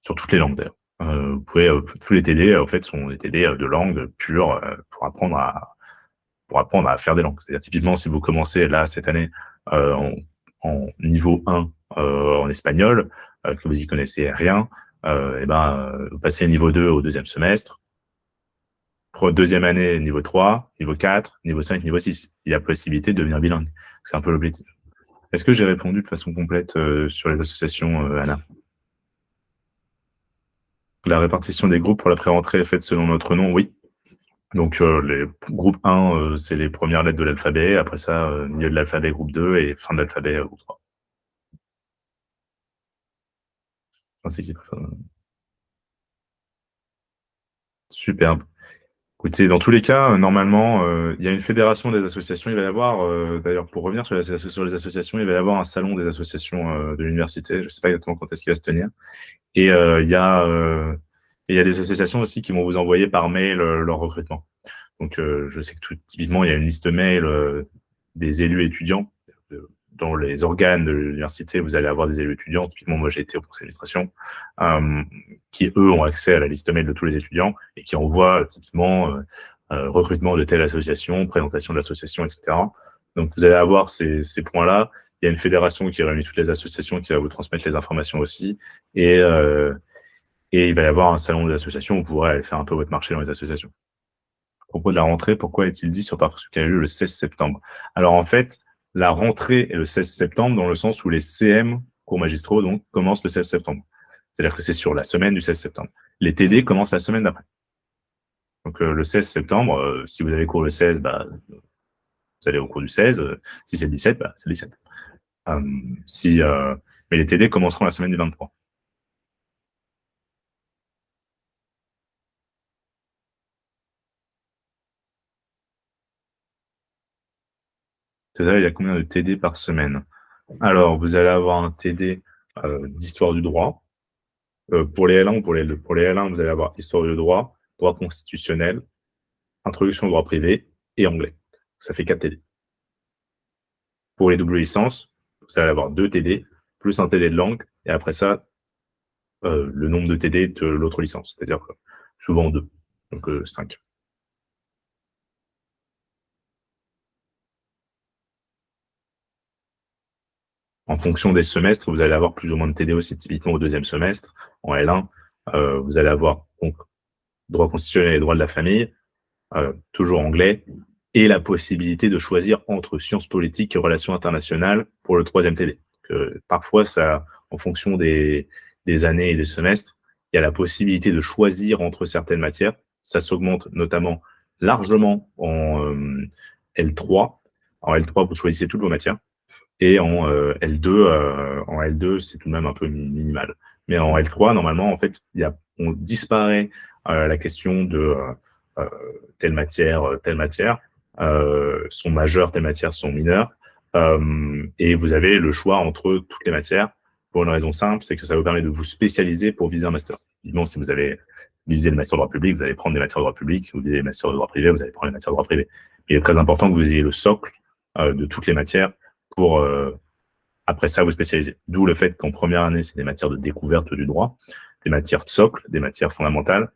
Sur toutes les langues d'ailleurs. Vous pouvez, tous les TD, en fait, sont des TD de langue pure pour apprendre à faire des langues. C'est-à-dire, typiquement, si vous commencez là, cette année, en niveau 1 en espagnol, que vous y connaissez rien, vous passez niveau 2 au deuxième semestre, deuxième année, niveau 3, niveau 4, niveau 5, niveau 6. Il y a possibilité de devenir bilingue. C'est un peu l'objectif. Est-ce que j'ai répondu de façon complète sur les associations, Anna? La répartition des groupes pour la pré-rentrée est faite selon notre nom, oui. Donc, les groupes 1, c'est les premières lettres de l'alphabet. Après ça, milieu de l'alphabet, groupe 2, et fin de l'alphabet, groupe 3. Superbe. Écoutez, dans tous les cas, normalement, il y a une fédération des associations. Il va y avoir, d'ailleurs, pour revenir sur les associations, il va y avoir un salon des associations de l'université. Je ne sais pas exactement quand est-ce qu'il va se tenir. Et il y a des associations aussi qui vont vous envoyer par mail leur recrutement. Donc, je sais que typiquement, il y a une liste mail des élus étudiants. Dans les organes de l'université, vous allez avoir des élus étudiants. Typiquement, moi, j'ai été au conseil d'administration, qui, eux, ont accès à la liste mail de tous les étudiants et qui envoient typiquement recrutement de telle association, présentation de l'association, etc. Donc, vous allez avoir ces points-là. Il y a une fédération qui réunit toutes les associations qui va vous transmettre les informations aussi. Et il va y avoir un salon des associations où vous pourrez aller faire un peu votre marché dans les associations. À propos de la rentrée, pourquoi est-il dit sur Parcoursup qu'elle a eu le 16 septembre? Alors, en fait, la rentrée est le 16 septembre dans le sens où les CM, cours magistraux, donc, commencent le 16 septembre. C'est-à-dire que c'est sur la semaine du 16 septembre. Les TD commencent la semaine d'après. Donc, le 16 septembre, si vous avez cours le 16, vous allez au cours du 16. Si c'est le 17, c'est le 17. Mais les TD commenceront la semaine du 23. C'est-à-dire, il y a combien de TD par semaine? Alors, vous allez avoir un TD d'histoire du droit. Pour les L1 ou pour les L1, vous allez avoir histoire du droit, droit constitutionnel, introduction au droit privé et anglais. Ça fait 4 TD. Pour les doubles licences, vous allez avoir 2 TD, plus un TD de langue, et après ça, le nombre de TD de l'autre licence, c'est-à-dire souvent 2, donc 5. En fonction des semestres, vous allez avoir plus ou moins de TD aussi. Typiquement au deuxième semestre, en L1, vous allez avoir donc droit constitutionnel et droit de la famille, toujours anglais, et la possibilité de choisir entre sciences politiques et relations internationales pour le troisième TD. Parfois, ça, en fonction des années et des semestres, il y a la possibilité de choisir entre certaines matières. Ça s'augmente notamment largement en L3. En L3, vous choisissez toutes vos matières. Et en L2, c'est tout de même un peu minimal. Mais en L3, normalement, en fait, on disparaît la question de telle matière sont majeures, telle matière sont mineures. Et vous avez le choix entre toutes les matières pour une raison simple, c'est que ça vous permet de vous spécialiser pour viser un master. Évidemment, si vous avez visé le master de droit public, vous allez prendre des matières de droit public. Si vous visez le master de droit privé, vous allez prendre les matières de droit privé. Il est très important que vous ayez le socle de toutes les matières pour, après ça, vous spécialiser. D'où le fait qu'en première année, c'est des matières de découverte du droit, des matières de socle, des matières fondamentales,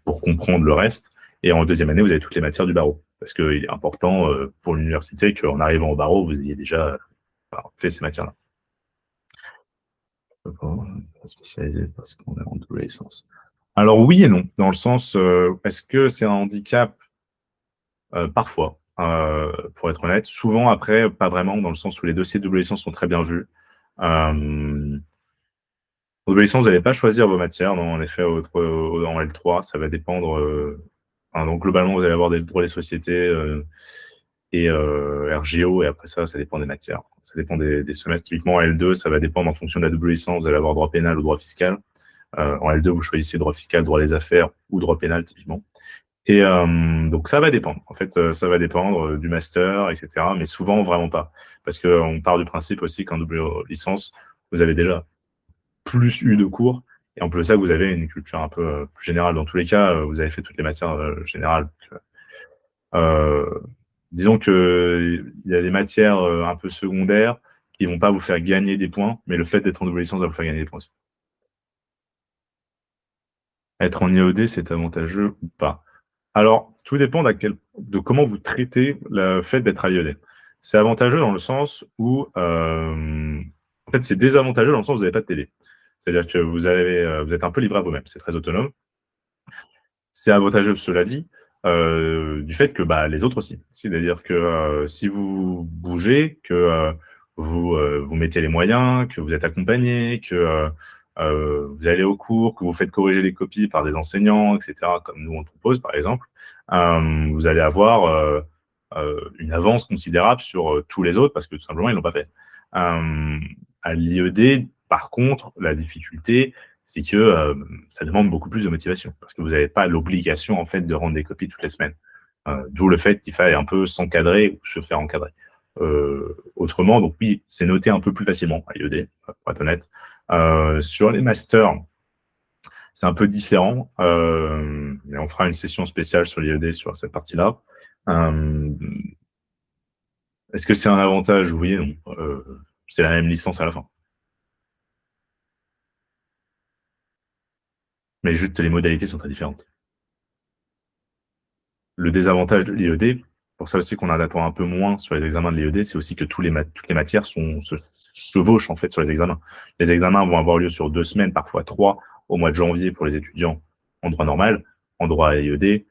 pour comprendre le reste. Et en deuxième année, vous avez toutes les matières du barreau. Parce qu'il est important pour l'université qu'en arrivant au barreau, vous ayez déjà fait ces matières-là. Spécialisé parce qu'on est en double licence. Alors oui et non, dans le sens, est-ce que c'est un handicap? Parfois. Pour être honnête. Souvent, après, pas vraiment, dans le sens où les dossiers de double licence sont très bien vus. En double licence, vous n'allez pas choisir vos matières, en effet, en L3, ça va dépendre. Donc, globalement, vous allez avoir des droits des sociétés et RGO, et après ça dépend des matières. Ça dépend des semestres. Typiquement, en L2, ça va dépendre en fonction de la double licence, vous allez avoir droit pénal ou droit fiscal. En L2, vous choisissez droit fiscal, droit des affaires ou droit pénal, typiquement. Et donc, ça va dépendre. En fait, ça va dépendre du master, etc. Mais souvent, vraiment pas. Parce qu'on part du principe aussi qu'en double licence, vous avez déjà plus eu de cours Et en plus de ça, vous avez une culture un peu plus générale. Dans tous les cas, vous avez fait toutes les matières générales. Disons qu'il y a des matières un peu secondaires qui ne vont pas vous faire gagner des points, mais le fait d'être en double licence va vous faire gagner des points aussi. Être en IED, c'est avantageux ou pas? Alors, tout dépend de comment vous traitez le fait d'être à l'IED. C'est avantageux dans le sens où, en fait, c'est désavantageux dans le sens où vous n'avez pas de télé. C'est-à-dire que vous êtes un peu livré à vous-même, c'est très autonome. C'est avantageux, cela dit, du fait que les autres aussi. C'est-à-dire que si vous bougez, que vous mettez les moyens, que vous êtes accompagné, que vous allez au cours, que vous faites corriger les copies par des enseignants, etc., comme nous on le propose par exemple, vous allez avoir une avance considérable sur tous les autres parce que tout simplement ils ne l'ont pas fait. À l'IED, par contre, la difficulté, c'est que ça demande beaucoup plus de motivation parce que vous n'avez pas l'obligation en fait de rendre des copies toutes les semaines. D'où le fait qu'il faille un peu s'encadrer ou se faire encadrer. Autrement, donc oui, c'est noté un peu plus facilement à l'IED, pour être honnête. Sur les masters, c'est un peu différent, mais on fera une session spéciale sur l'IED sur cette partie-là. Est-ce que c'est un avantage? Oui et non. C'est la même licence à la fin. Mais juste les modalités sont très différentes. Le désavantage de l'IED, pour ça aussi qu'on en attend un peu moins sur les examens de l'IED, c'est aussi que toutes les matières se chevauchent en fait sur les examens. Les examens vont avoir lieu sur 2 semaines, parfois 3, au mois de janvier pour les étudiants en droit normal. En droit IED,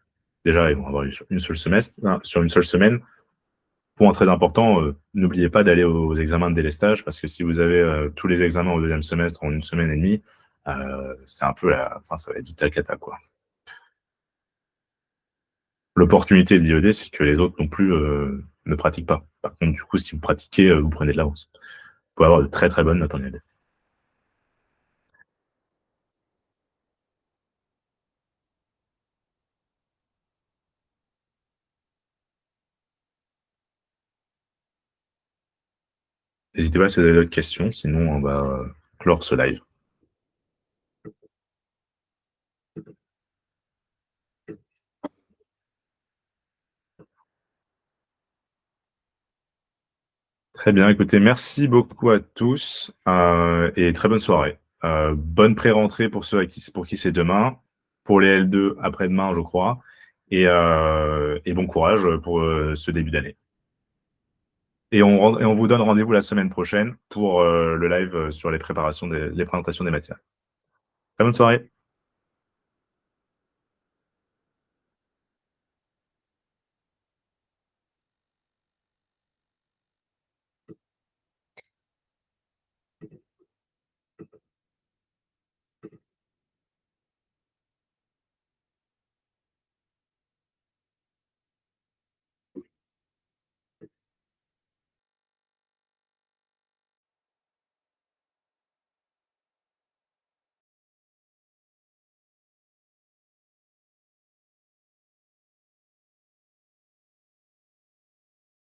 déjà, ils vont avoir lieu sur une seule semaine. Point très important, n'oubliez pas d'aller aux examens de délestage, parce que si vous avez tous les examens au 2e semestre en 1 semaine et demie, c'est un peu ça va être vite la cata, quoi. L'opportunité de l'IED, c'est que les autres non plus ne pratiquent pas. Par contre, du coup, si vous pratiquez, vous prenez de l'avance. Vous pouvez avoir de très très bonnes notes en IED. N'hésitez pas si vous avez d'autres questions, sinon on va clore ce live. Très bien, écoutez, merci beaucoup à tous et très bonne soirée. Bonne pré-rentrée pour ceux pour qui c'est demain, pour les L2 après-demain, je crois, et bon courage pour ce début d'année. Et on vous donne rendez-vous la semaine prochaine pour le live sur les présentations des matières. Très bonne soirée.